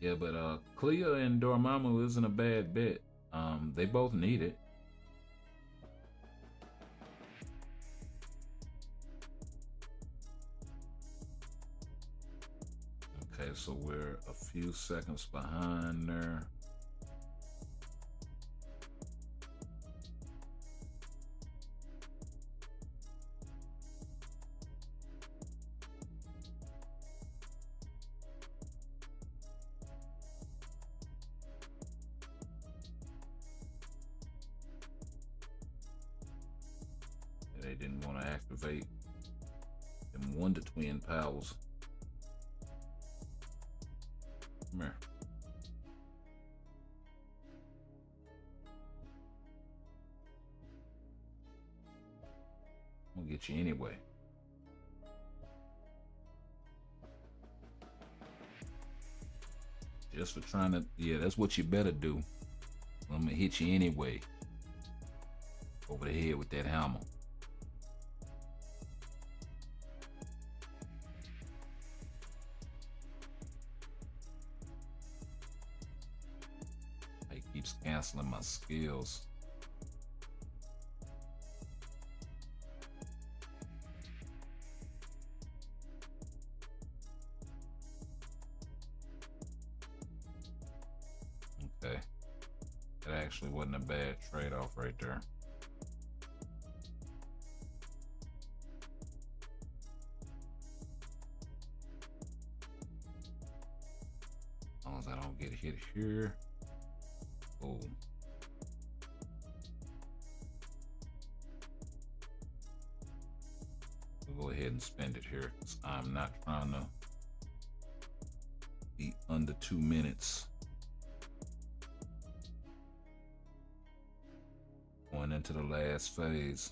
Yeah, but Clea and Dormammu isn't a bad bet. They both need it. Okay, so we're a few seconds behind there. They didn't want to activate them Wonder Twin powers. Come here. I'm gonna get you anyway. Just for trying to, yeah, that's what you better do. I'm gonna hit you anyway. Over the head with that hammer. He keeps canceling my skills. Okay. That actually wasn't a bad trade-off right there. As long as I don't get hit here. Oh. We'll go ahead and spend it here, because I'm not trying to be under 2 minutes. Going into the last phase.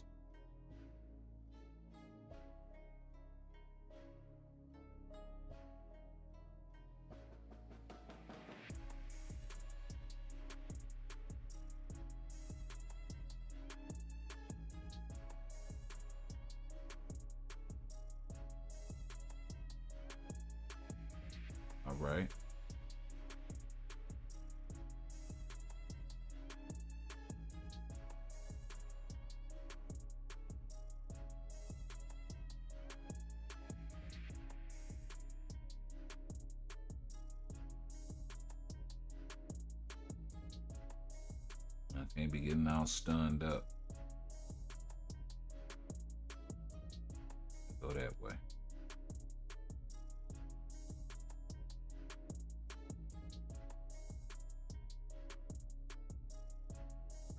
All right. I can't be getting all stunned up. Go that way.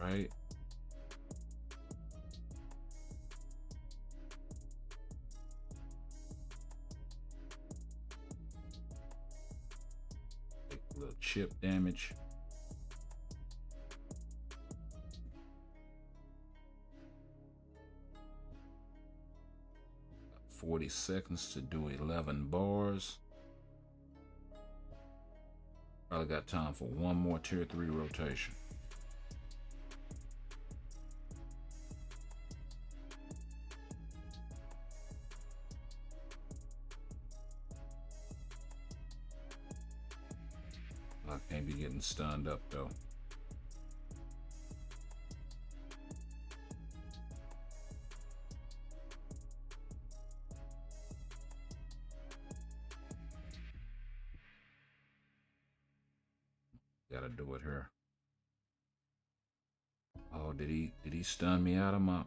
Right? Take a little chip damage. Got 40 seconds to do 11 bars. Probably got time for one more tier 3 rotation. I can't be getting stunned up though. Gotta do it here. Oh, did he stun me out of my...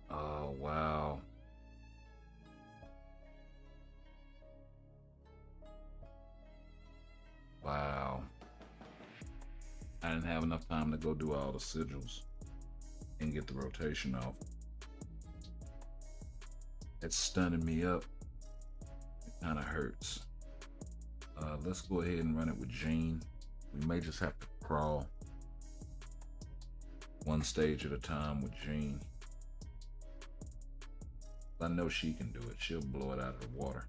Oh, wow. Wow. I didn't have enough time to go do all the sigils and get the rotation off. It's stunning me up. It kind of hurts. Let's go ahead and run it with Jean. We may just have to crawl one stage at a time with Jean. I know she can do it. She'll blow it out of the water.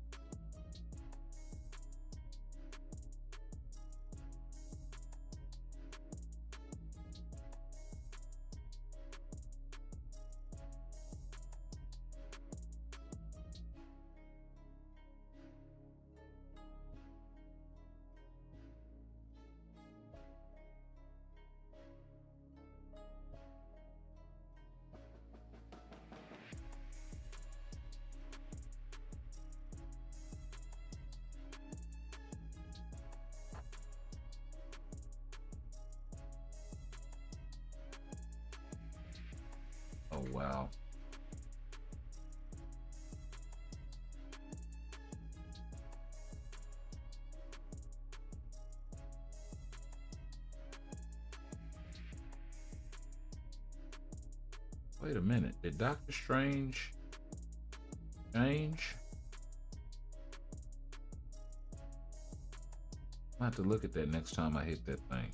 Oh, wow. Wait a minute. Did Doctor Strange change? I have to look at that next time I hit that thing.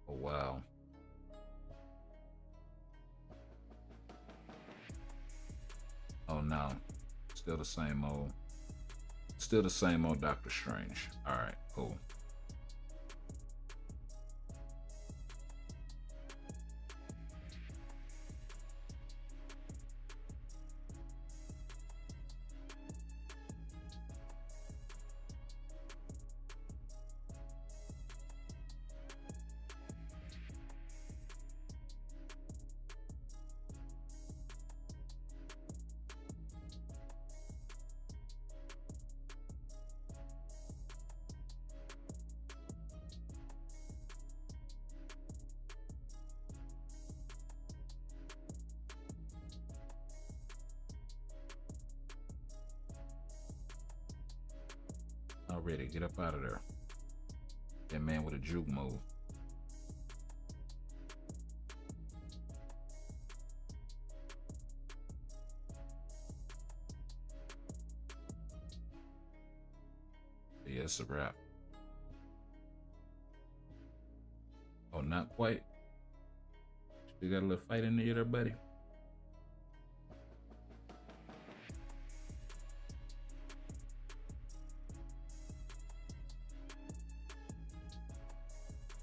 Oh, wow. Oh, no. Still the same old. Still the same old Doctor Strange. All right, cool. Already, get up out of there. That man with a juke move. Yeah, it's a wrap. Oh, not quite. Still got a little fight in there, buddy.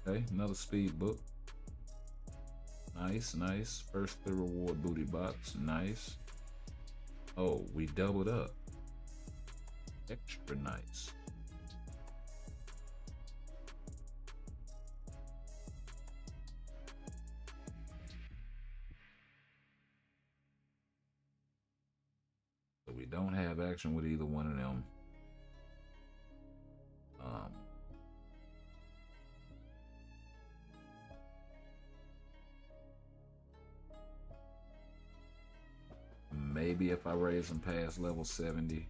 Okay, another speed book. Nice, nice. First the reward booty box. Nice. Oh, we doubled up. Extra nice. So we don't have action with either one of them. Maybe if I raise them past level 70.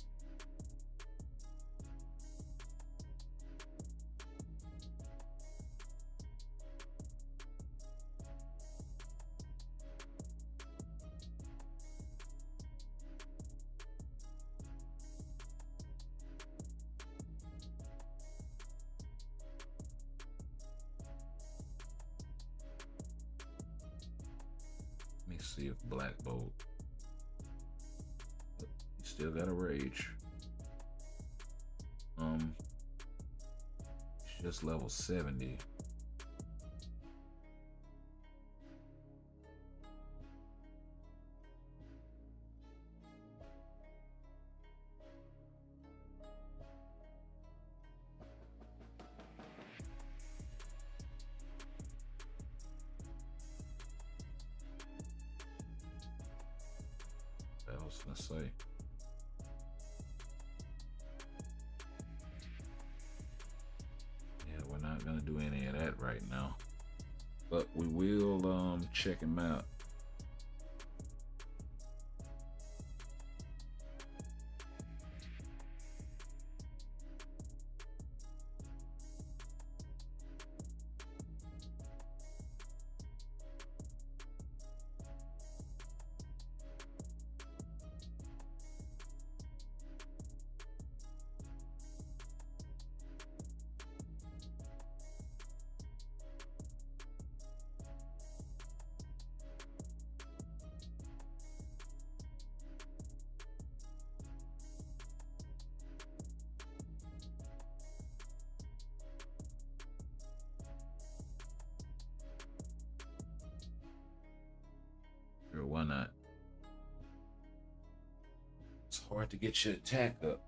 Let me see if Black Bolt. Still got a rage. It's just level 70. What else can I say? Not gonna do any of that right now, but we will check him out. not. It's hard to get your attack up.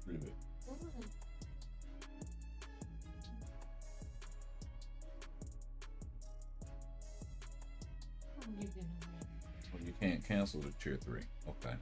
Pretty big. Well, you can't cancel the tier 3. Okay.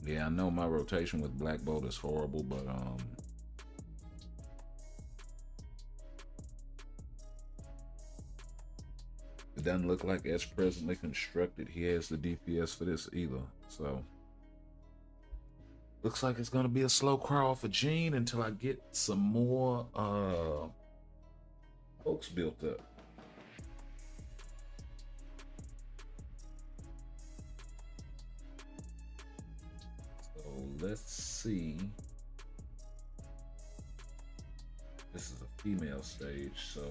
Yeah, I know my rotation with Black Bolt is horrible, but it doesn't look like as presently constructed he has the DPS for this either. So looks like it's gonna be a slow crawl for Gene until I get some more folks built up. Let's see. This is a female stage, so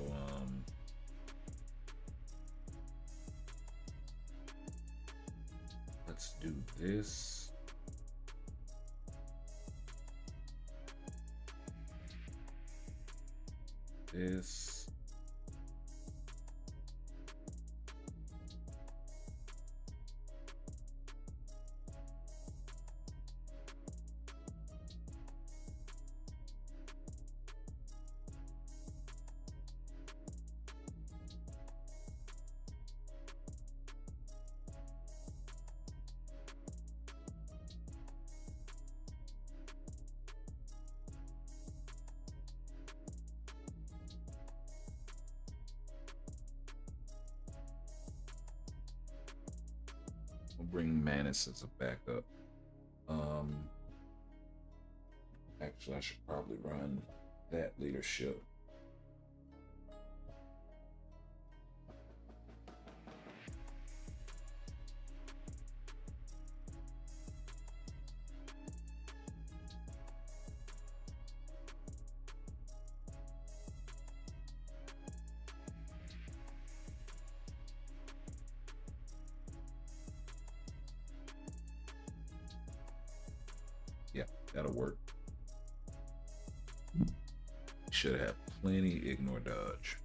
let's do this. This. We'll bring Manus as a backup. Actually, I should probably run that leadership. Yeah, that'll work. Should have plenty ignore dodge.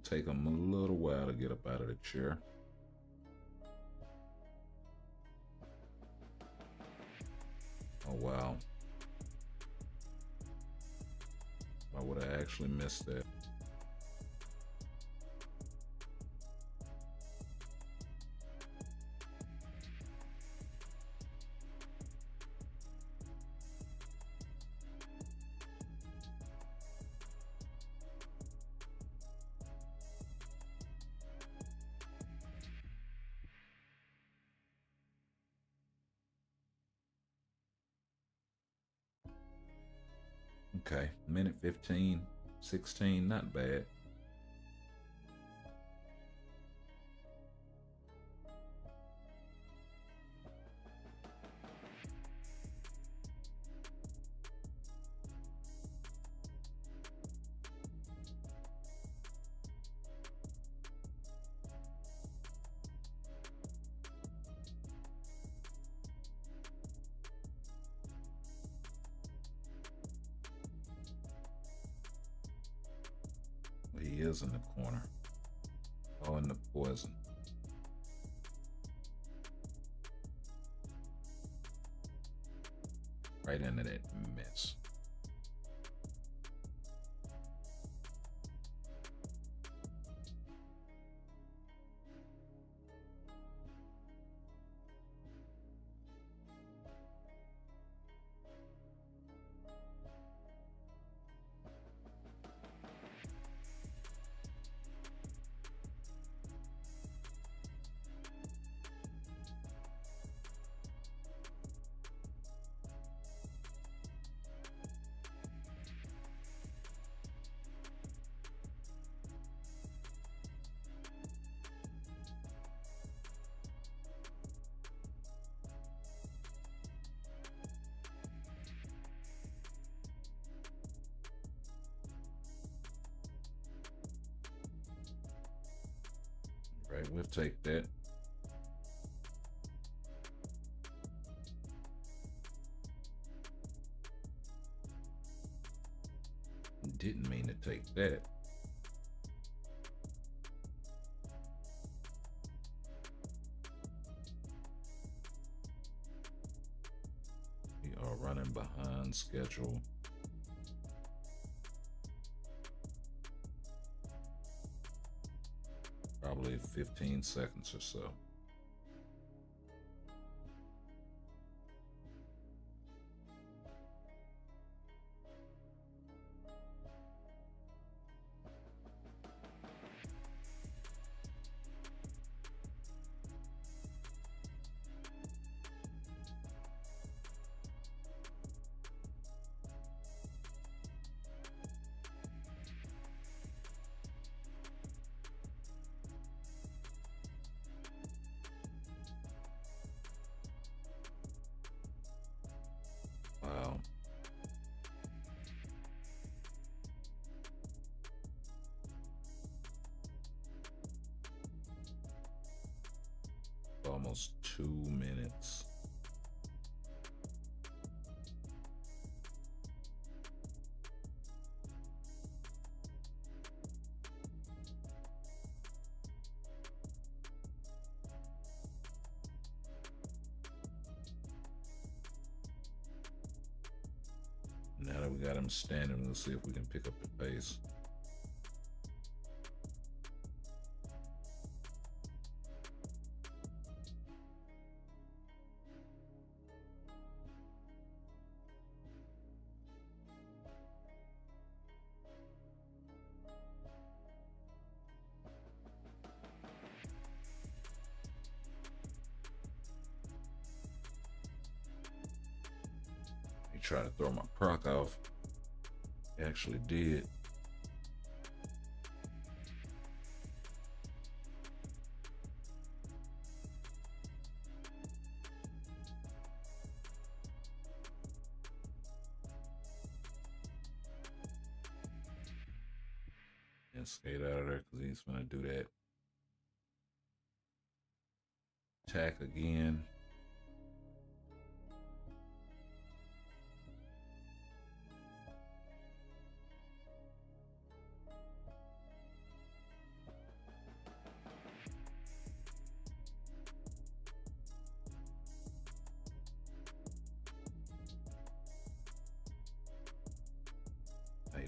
take him a little while to get up out of the chair. Oh, wow. I would have actually missed that. Okay, minute 15, 16, not bad. He is in the corner. Oh, in the poison. Right into that mess. Right, we'll take that. Didn't mean to take that. We are running behind schedule. Probably 15 seconds or so. Wow. Almost 2 minutes. Now that we got him standing, let's see if we can pick up the pace. He tried to throw my proc off. He actually did. And skate out of there because he's gonna do that. Attack again.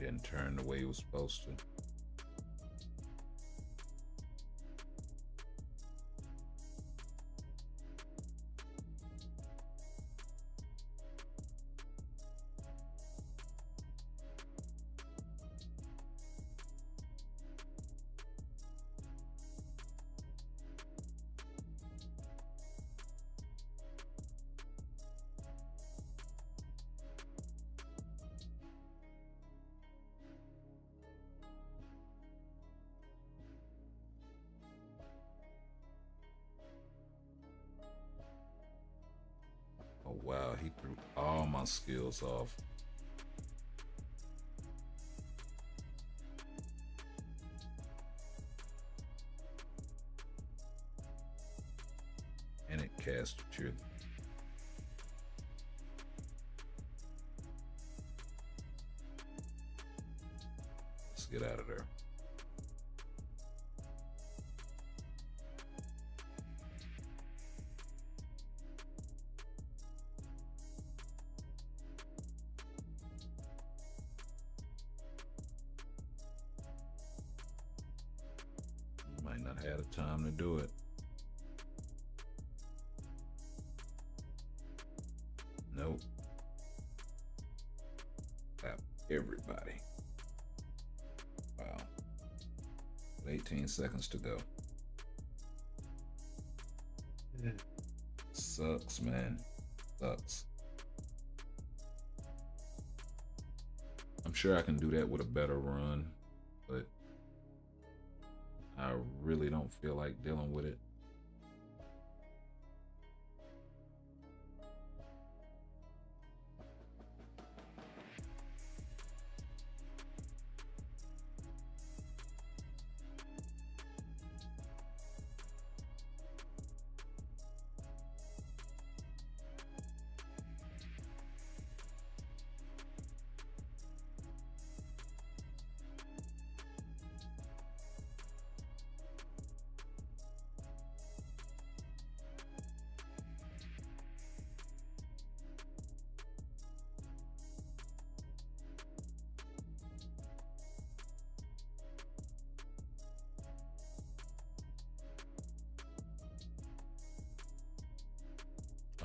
didn't turn the way he was supposed to. Oh wow, he threw all my skills off. And it cast tier. Let's get out of there. Might not have the time to do it. Nope. Tap everybody. Wow. 18 seconds to go. Sucks, man. Sucks. I'm sure I can do that with a better run, but I really don't feel like dealing with it.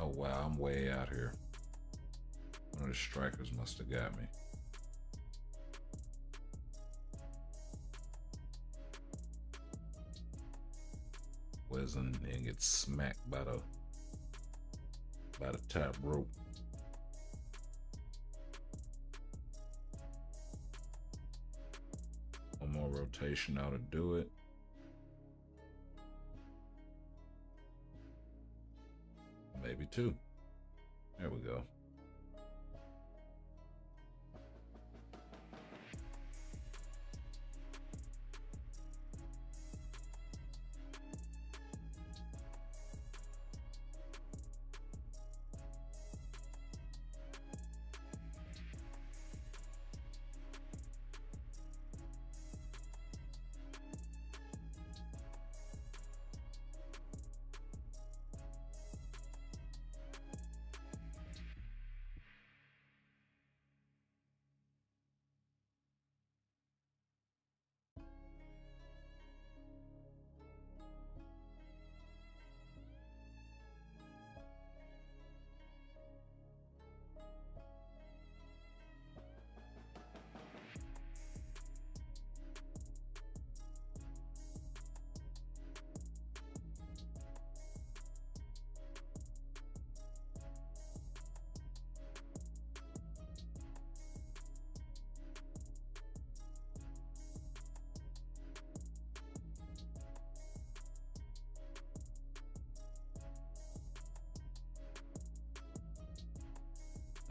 Oh wow, I'm way out here. One of the strikers must have got me. Wasn't and get smacked by the top rope. One more rotation ought to do it. Maybe two. There we go.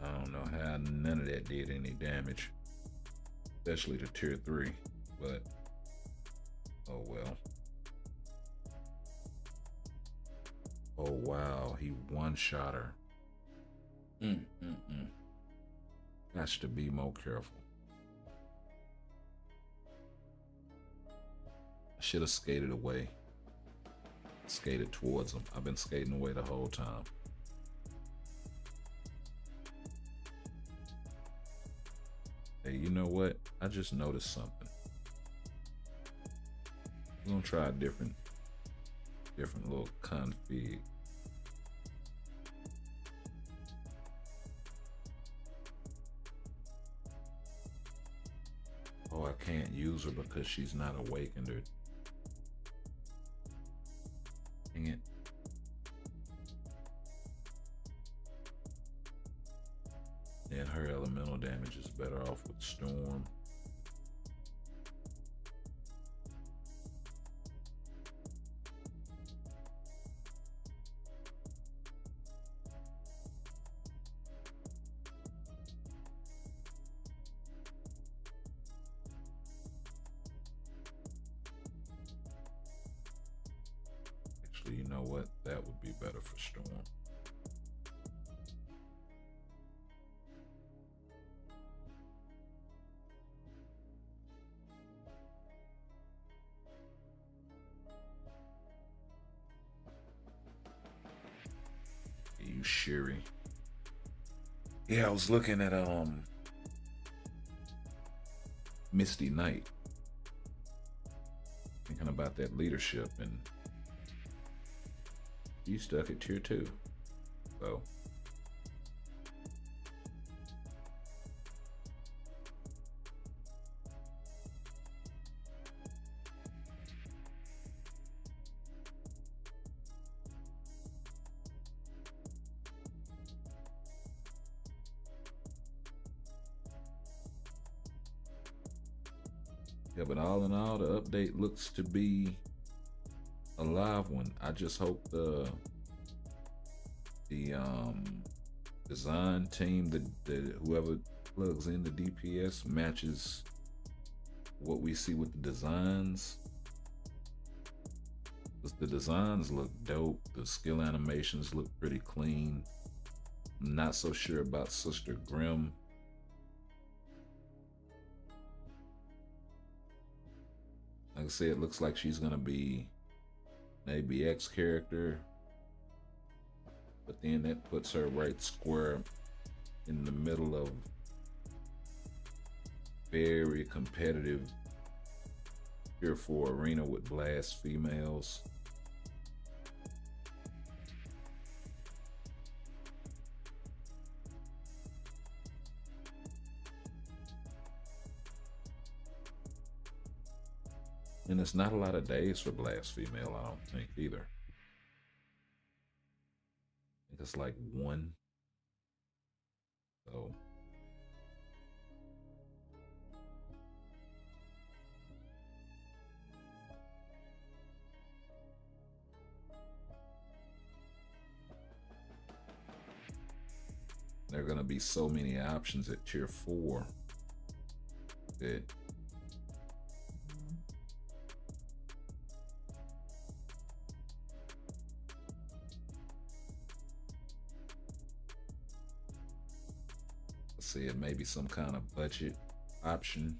I don't know how none of that did any damage, especially to tier 3, but oh well. Oh wow, he one-shot her. Has to be more careful. I should have skated away. Skated towards him. I've been skating away the whole time. Hey, you know what? I just noticed something. We're gonna try a different little config. Oh, I can't use her because she's not awakened or. Dang it. And her elemental damage is better off with Storm. Actually, you know what? That would be better for Storm. You Shuri. Yeah, I was looking at Misty Knight. Thinking about that leadership, and you stuck at tier 2. So yeah, but all in all, the update looks to be a live one. I just hope the design team, the whoever plugs in the DPS matches what we see with the designs. Because the designs look dope. The skill animations look pretty clean. I'm not so sure about Sister Grimm. Like I said, it looks like she's gonna be an ABX character, but then that puts her right square in the middle of very competitive tier 4 arena with blast females. And it's not a lot of days for blast female, I don't think either. I think it's like 1. So there are gonna be so many options at tier 4 that see it may be some kind of budget option.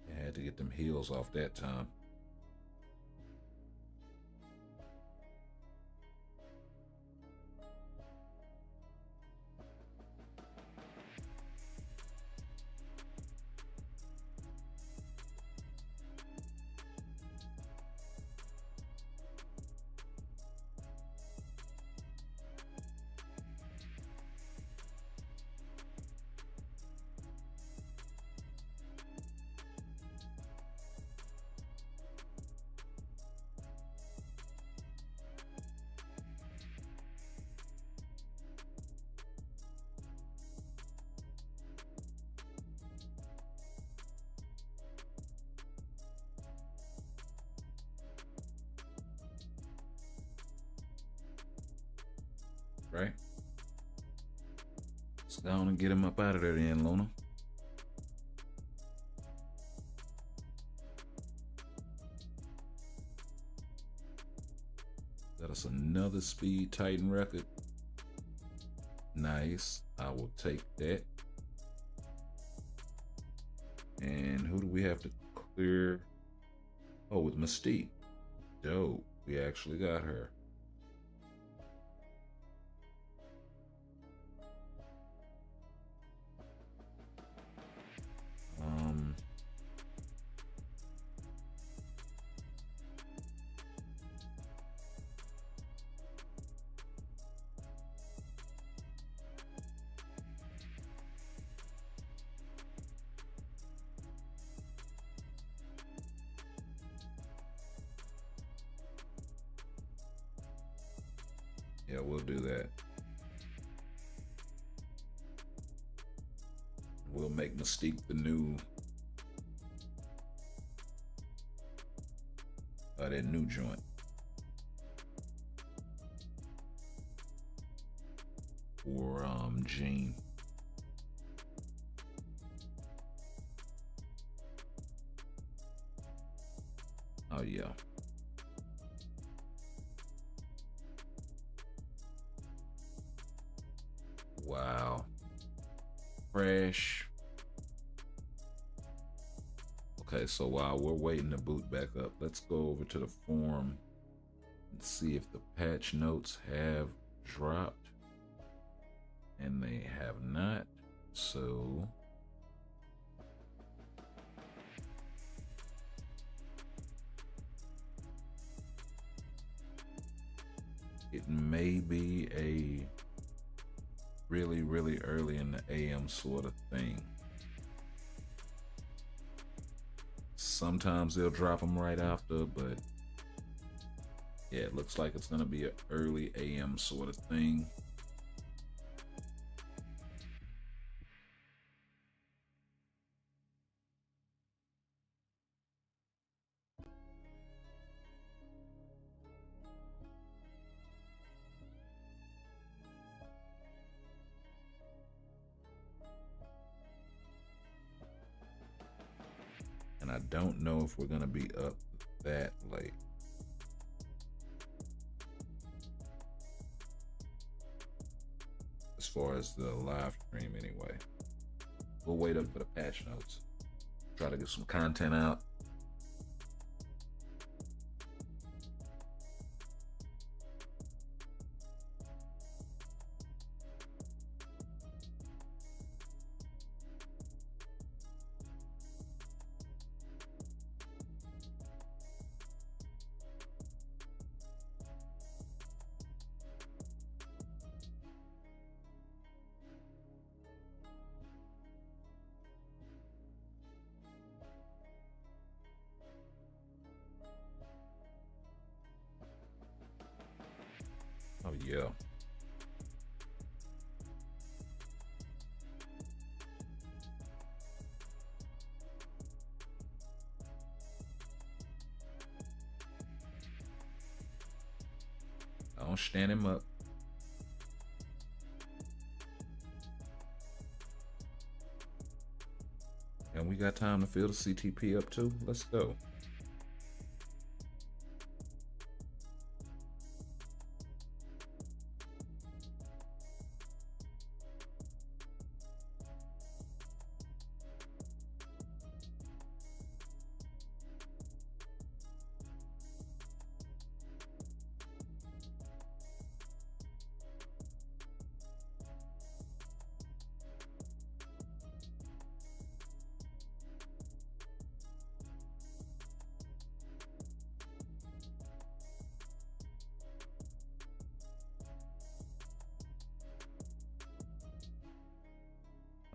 I had to get them heels off that time. Right? Let's go on and get him up out of there then, Luna. Got us another Speed Titan record. Nice. I will take that. And who do we have to clear? Oh, with Mystique. Dope. We actually got her. Yeah, we'll do that. We'll make Mystique the new that new joint. For Jean. Oh yeah. Wow. Fresh. Okay, so while we're waiting to boot back up, let's go over to the forum and see if the patch notes have dropped. And they have not. So it may be a really, really early in the AM sort of thing. Sometimes they'll drop them right after, but yeah, it looks like it's gonna be an early AM sort of thing. And I don't know if we're gonna be up that late. As far as the live stream anyway. We'll wait up for the patch notes. Try to get some content out. Oh yeah. Don't stand him up. And we got time to fill the CTP up too. Let's go.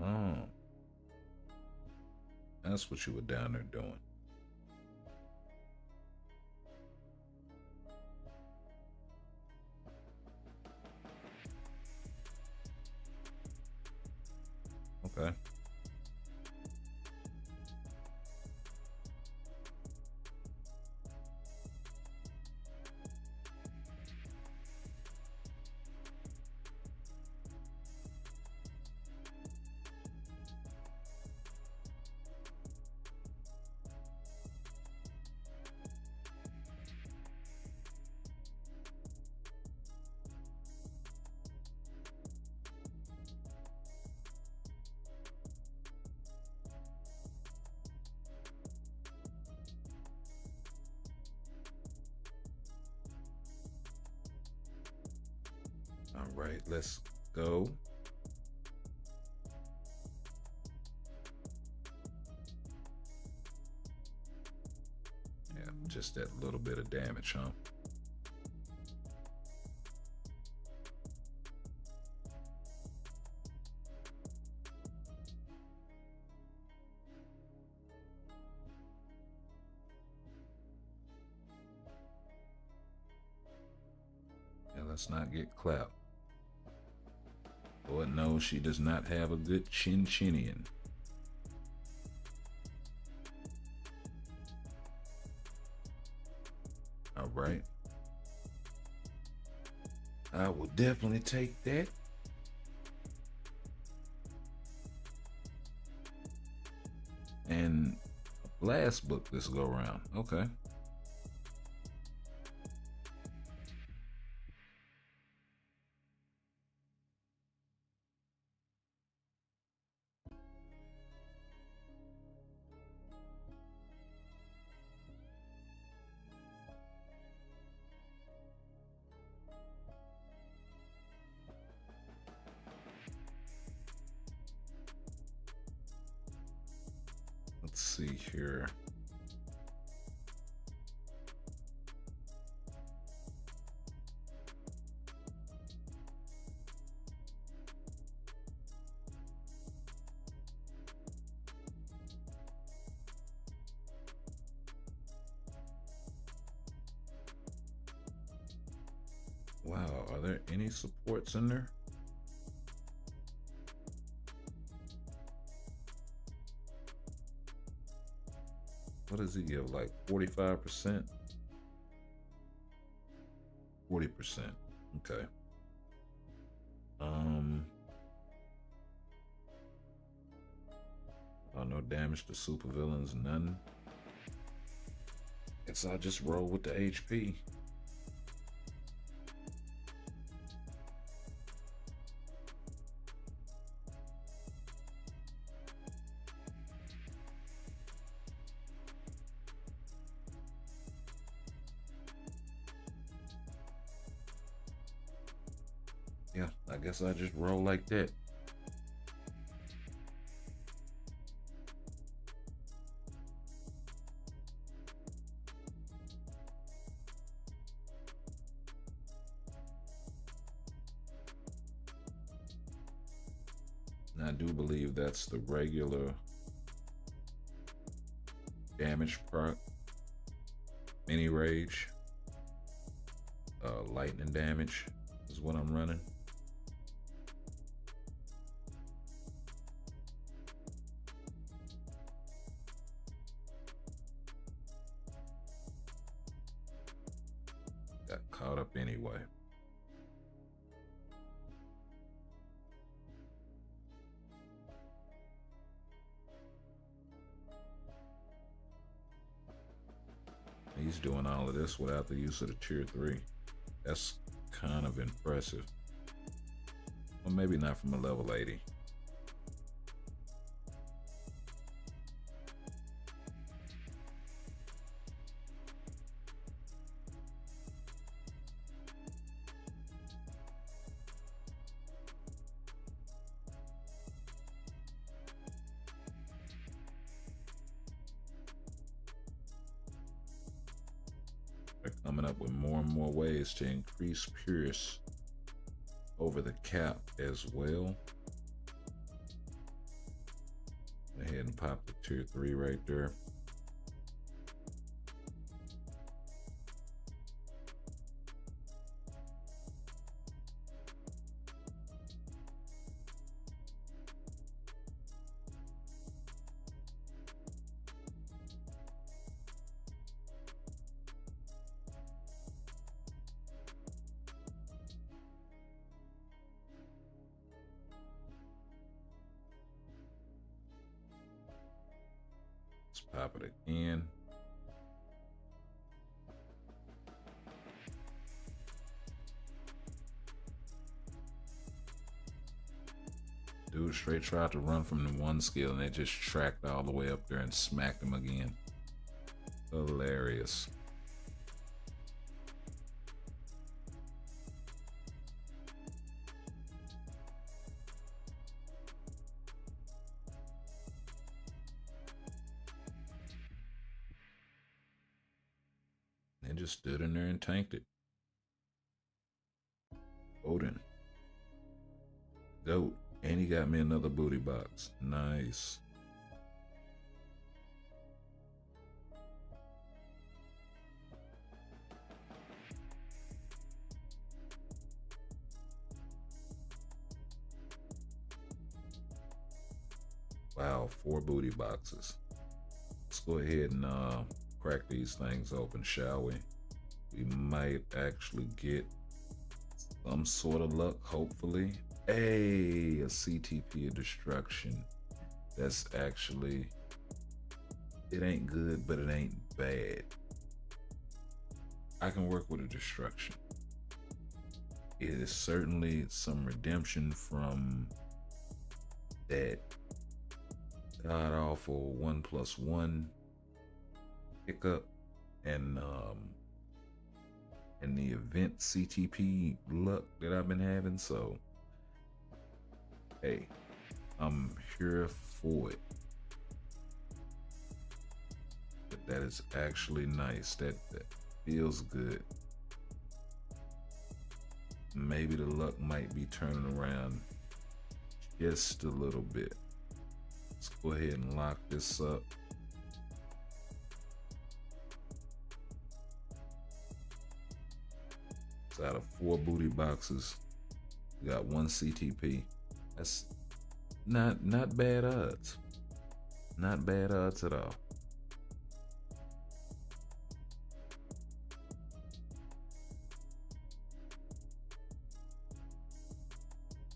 Oh, that's what you were down there doing. Okay. All right, let's go. Yeah, just that little bit of damage, huh? And let's not get clapped. Lord knows she does not have a good chin-chinian. All right. I will definitely take that. And a blast book this go around. Okay. Let's see here. Wow, are there any supports in there? What does he give? Like 45%? 40%. Okay. Oh, no damage to supervillains, none. Guess I'll just roll with the HP. Yeah, I guess I just roll like that. And I do believe that's the regular damage proc. Mini rage. Lightning damage is what I'm running. Got caught up anyway. He's doing all of this without the use of the tier 3. That's kind of impressive. Well, maybe not from a level 80. They're coming up with more and more ways to increase Pierce over the cap as well. Go ahead and pop the tier 3 right there. Let's pop it again. Dude straight tried to run from the one skill and it just tracked all the way up there and smacked him again. Hilarious. . and just stood in there and tanked it. Odin. Goat. And he got me another booty box. Nice. Wow, 4 booty boxes. Let's go ahead and crack these things open, shall we? We might actually get some sort of luck, hopefully. Hey, a CTP of destruction. That's actually, it ain't good, but it ain't bad. I can work with a destruction. It is certainly some redemption from that god awful 1+1 pickup and the event CTP luck that I've been having. So hey, I'm here for it. But that is actually nice. That feels good. Maybe the luck might be turning around just a little bit. Let's go ahead and lock this up. So out of 4 booty boxes, we got 1 CTP. That's not bad odds. Not bad odds at all.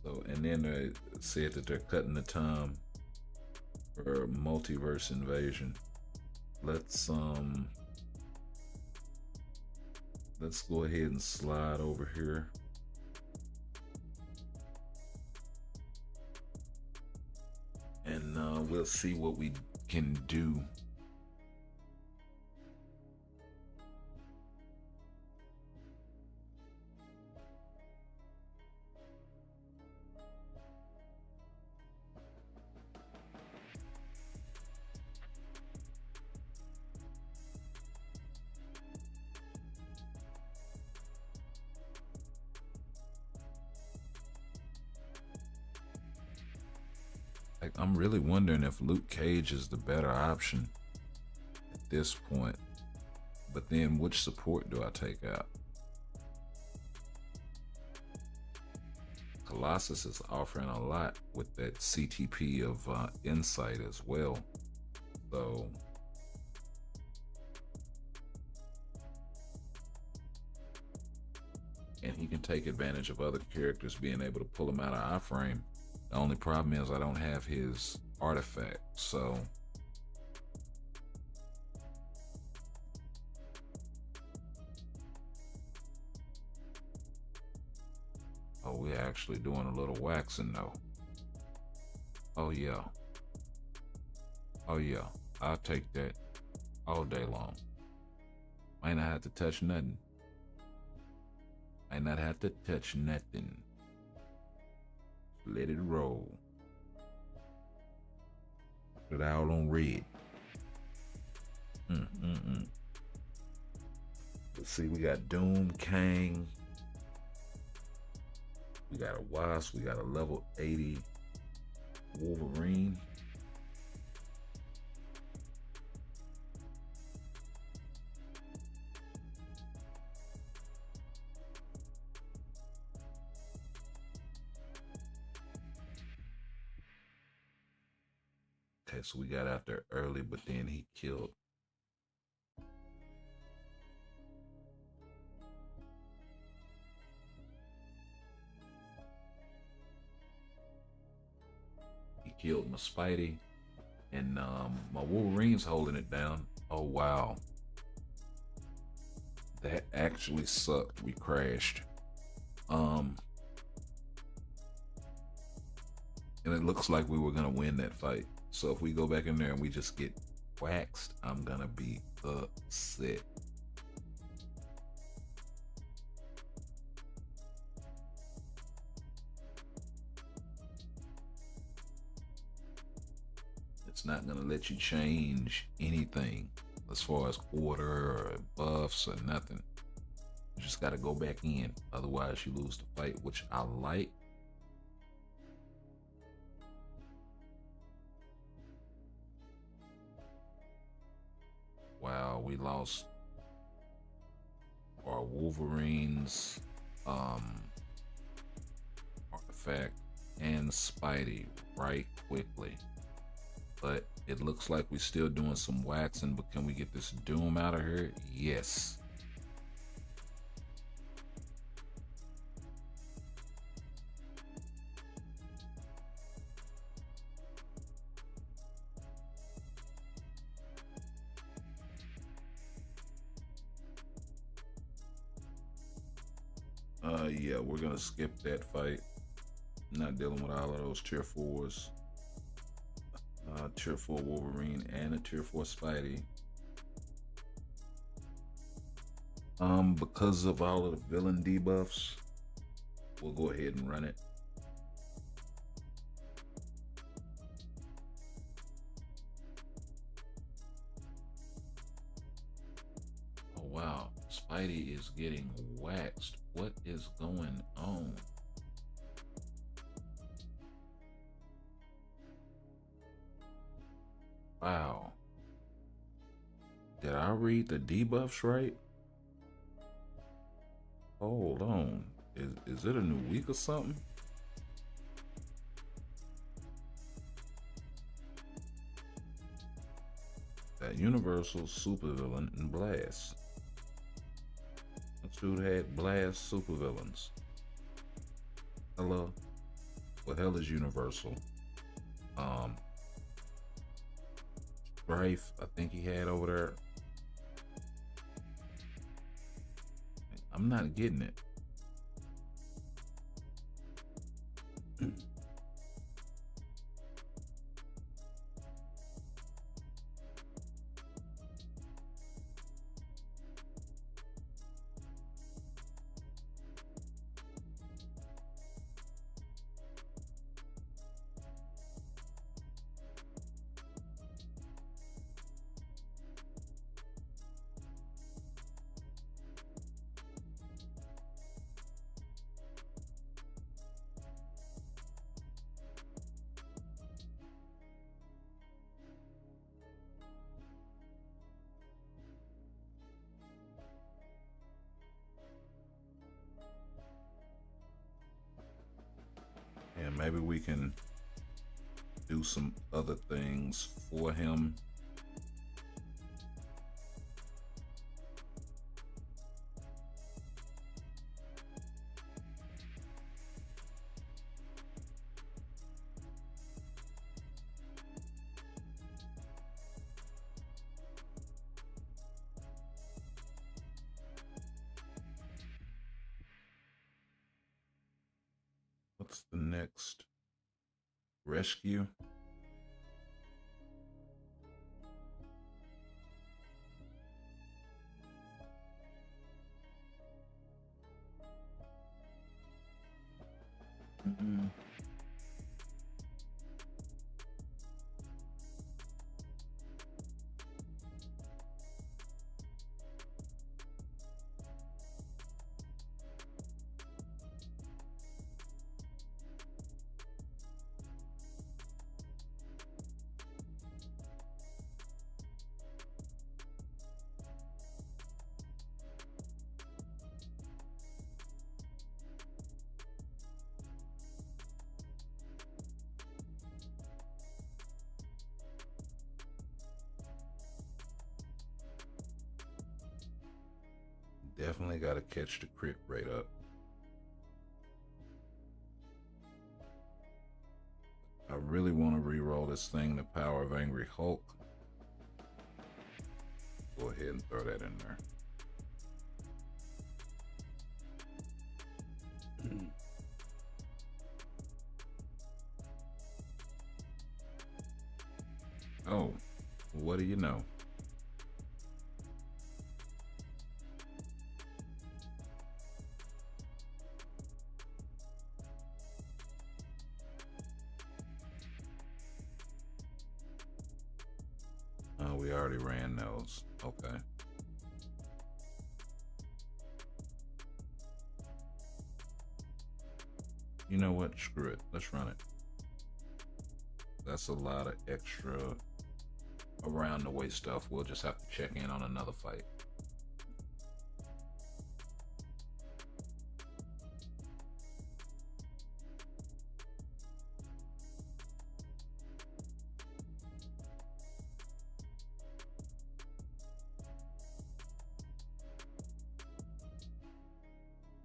So, and then they said that they're cutting the time for multiverse invasion. Let's go ahead and slide over here. And we'll see what we can do. I'm really wondering if Luke Cage is the better option at this point. But then which support do I take out? Colossus is offering a lot with that CTP of insight as well. So and he can take advantage of other characters being able to pull him out of iframe. The only problem is I don't have his artifact, so oh, we're actually doing a little waxing though. Oh yeah. Oh yeah. I'll take that all day long. Might not have to touch nothing. Might not have to touch nothing. Let it roll. Put it out on red. Let's see, we got Doom, Kang. We got a Wasp. We got a level 80 Wolverine. Okay, so we got out there early, but then he killed. He killed my Spidey, and my Wolverine's holding it down. Oh wow, that actually sucked. We crashed. And it looks like we were gonna win that fight. So if we go back in there and we just get waxed, I'm gonna be upset. It's not gonna let you change anything. as far as order or buffs or nothing. You just got to go back in. Otherwise, you lose the fight, which I like. Wow, we lost our Wolverine's artifact and Spidey right quickly. But it looks like we're still doing some waxing, but can we get this Doom out of here? Yes. Yeah, we're gonna skip that fight. Not dealing with all of those tier 4s. Tier 4 Wolverine and a tier 4 Spidey. Because of all of the villain debuffs, we'll go ahead and run it. Oh wow, Spidey is getting waxed. What is going on? Wow. Did I read the debuffs right? Hold on. Is it a new week or something? That Universal supervillain and Blast. That dude had Blast supervillains. Hello. What the hell is Universal? Strife, I think he had over there. I'm not getting it. And maybe we can do some other things for him. What's the next? Rescue? Definitely got to catch the crit rate up. I really want to re-roll this thing, the Power of Angry Hulk. Go ahead and throw that in there. Oh, what do you know? we already ran those. Okay. You know what? Screw it. Let's run it. That's a lot of extra around the way stuff. We'll just have to check in on another fight.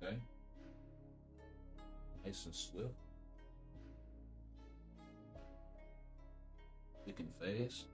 Okay. Nice and swift. Quick and fast.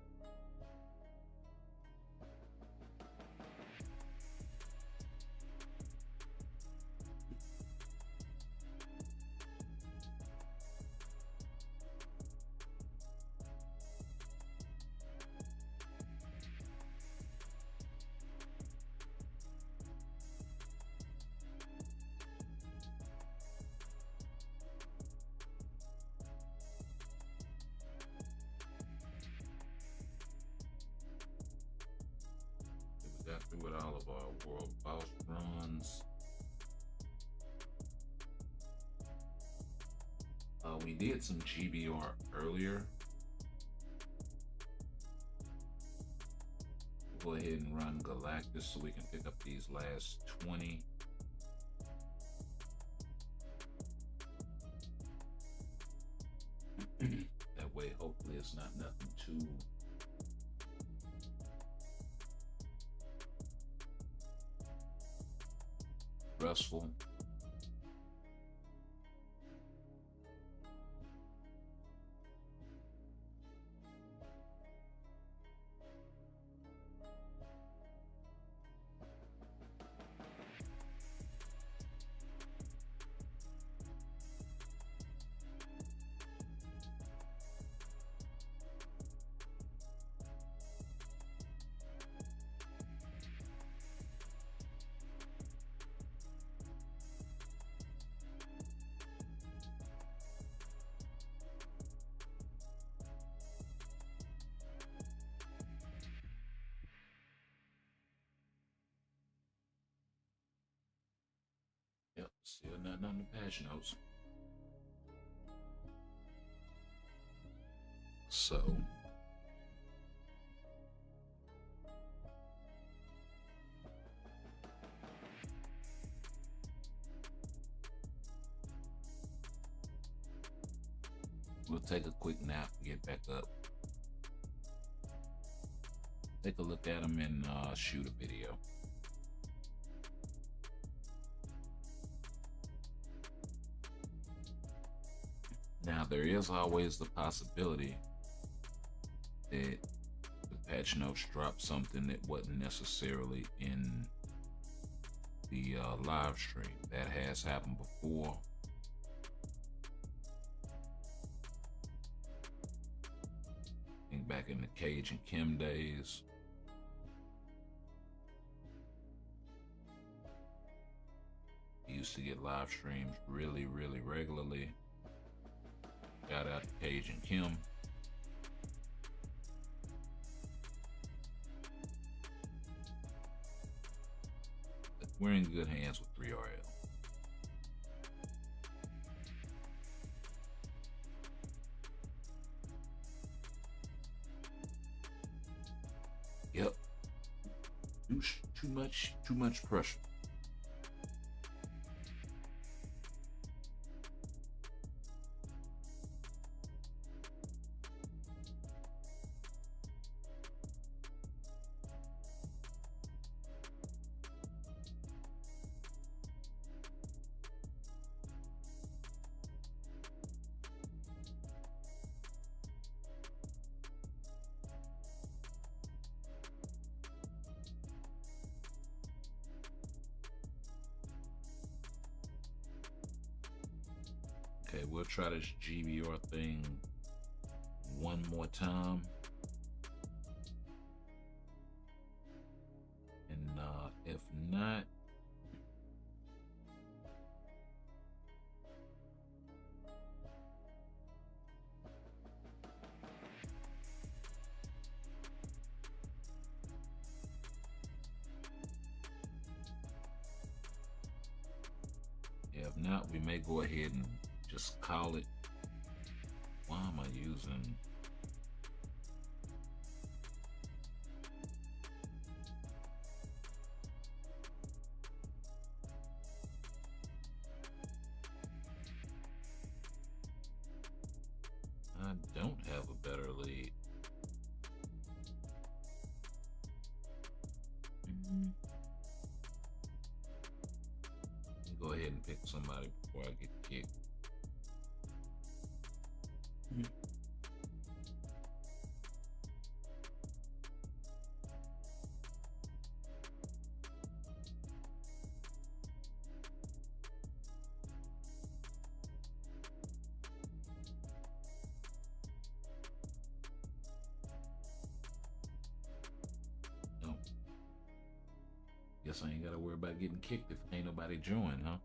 Got through with all of our world boss runs. We did some GBR earlier. We'll go ahead and run Galactus so we can pick up these last 20. That way, hopefully it's not nothing too restful. Yep, still nothing on the patch notes. So we'll take a quick nap and get back up. Take a look at them and shoot a video. Now, there is always the possibility that the patch notes drop something that wasn't necessarily in the live stream. That has happened before. I think back in the Cage and Kim days. We used to get live streams really, really regularly. Shout out to Cage and Kim. But we're in good hands with 3RL. Yep. Too much pressure. Okay, we'll try this GBR thing one more time. And if not, not, we may go ahead and just call it. Why am I using? I don't have a better lead. Go ahead and pick somebody before I get kicked. No. Guess I ain't gotta worry about getting kicked if ain't nobody join, huh?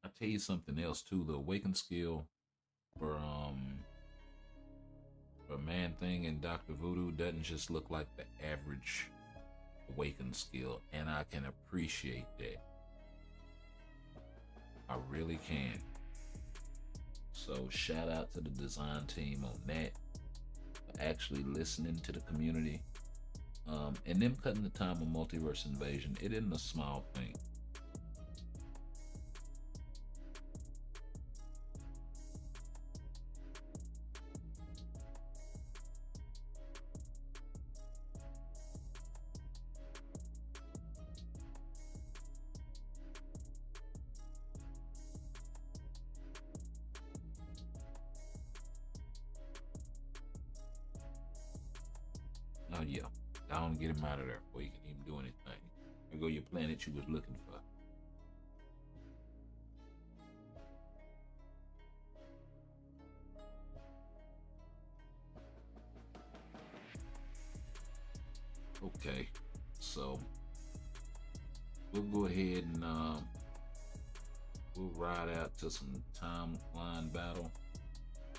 I'll tell you something else too. The awaken skill for Man Thing and Dr. Voodoo doesn't just look like the average awaken skill, and I can appreciate that. I really can. So shout out to the design team on that, for actually listening to the community, and them cutting the time on Multiverse Invasion. It isn't a small thing. Oh yeah, I don't get him out of there before you can even do anything. There go your planet you was looking for. Okay, so we'll go ahead and we'll ride out to some timeline battle.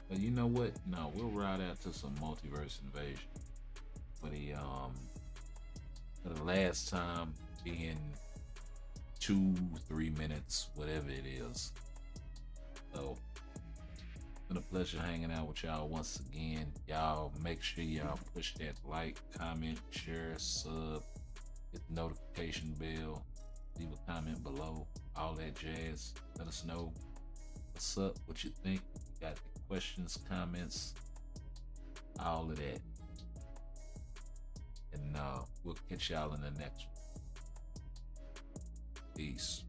But you know what? No, we'll ride out to some Multiverse Invasion. For the last time being 2-3 minutes, whatever it is. So it's been a pleasure hanging out with y'all once again. Y'all make sure y'all push that like, comment, share, sub, hit the notification bell, leave a comment below, all that jazz. Let us know what's up, what you think. You got any questions, comments, all of that. And we'll catch y'all in the next one. Peace.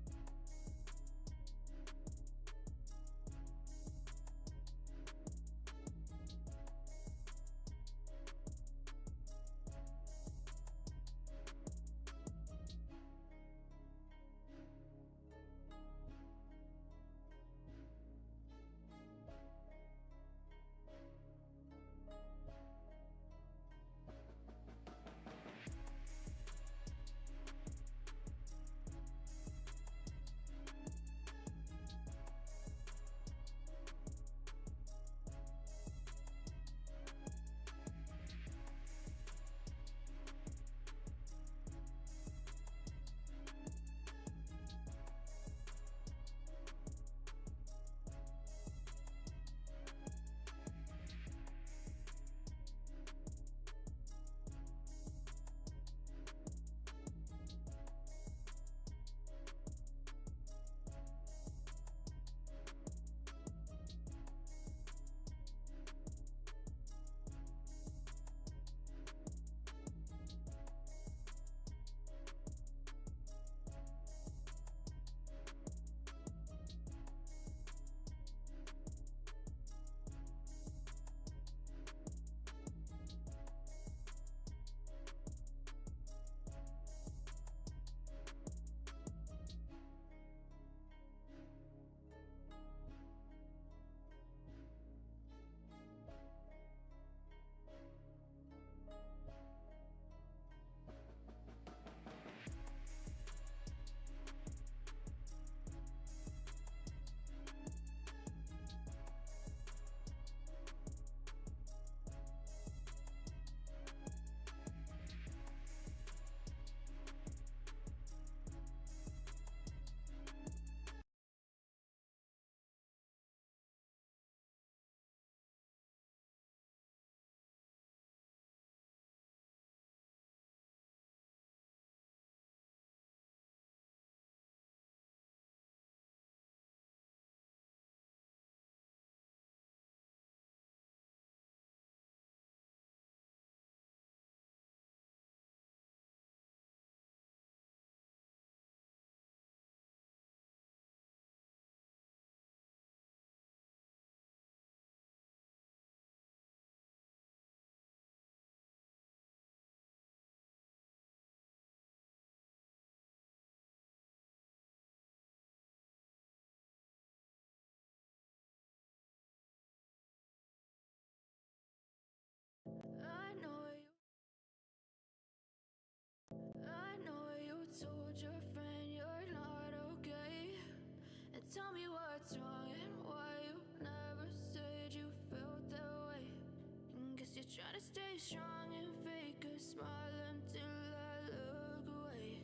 try to stay strong and fake a smile until I look away.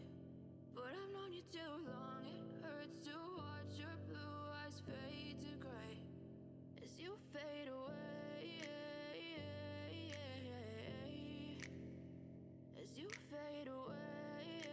But I've known you too long, it hurts to watch your blue eyes fade to gray as you fade away. As you fade away.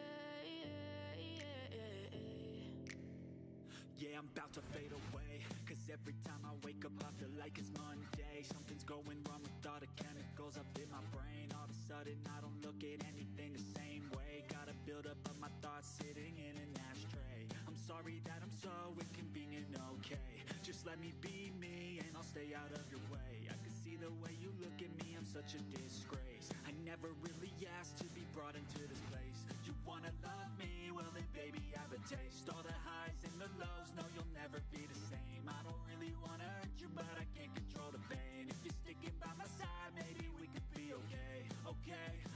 Yeah, I'm about to fade away, cause every time I wake up I feel like it's Monday. Something's going wrong with all the chemicals up in my brain. All of a sudden I don't look at anything the same way. Gotta build up of my thoughts sitting in an ashtray. I'm sorry that I'm so inconvenient, okay. Just let me be me and I'll stay out of your way. I can see the way you look at me, I'm such a disgrace. I never really asked to be brought into this place. You wanna love me? Well then baby have a taste. All the highs and the lows, no you'll never be the same. I don't really wanna hurt you but I can't control the pain. If you're sticking by my side, maybe we could be okay.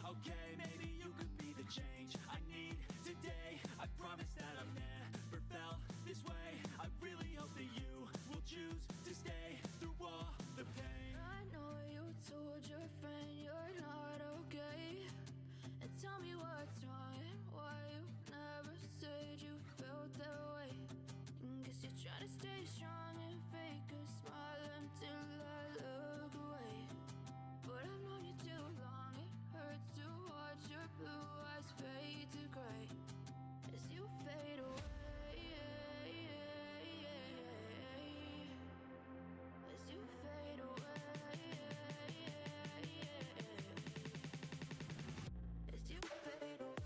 Okay, maybe you could be the change I need today. I promise that I've never felt this way. I really hope that you will choose to stay through all the pain. I know you told your friend you're not okay, and tell me what's wrong and why you never said you felt that way. And guess you try to stay strong and fake a smile until I look away. But I've known you too long, it hurts to watch your blue eyes fade to gray as you fade away. As you fade away. As you fade away.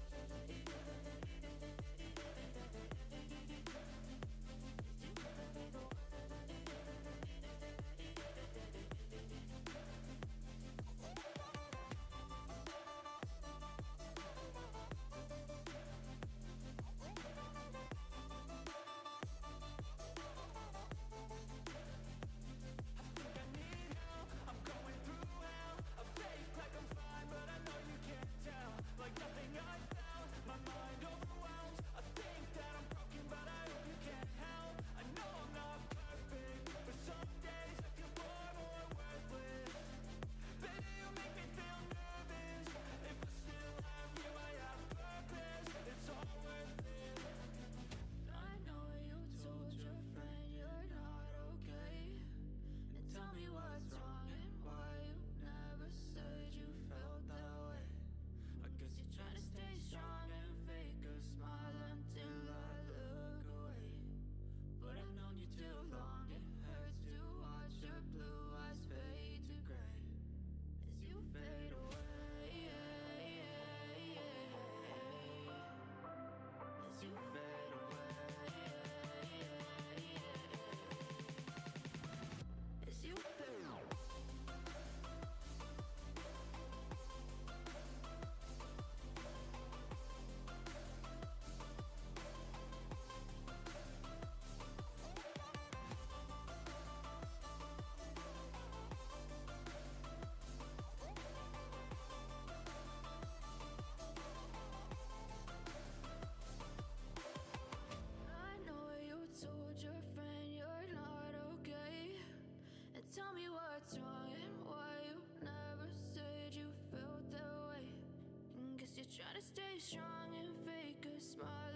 Tell me what's wrong and why you never said you felt that way. And guess you try to stay strong and fake a smile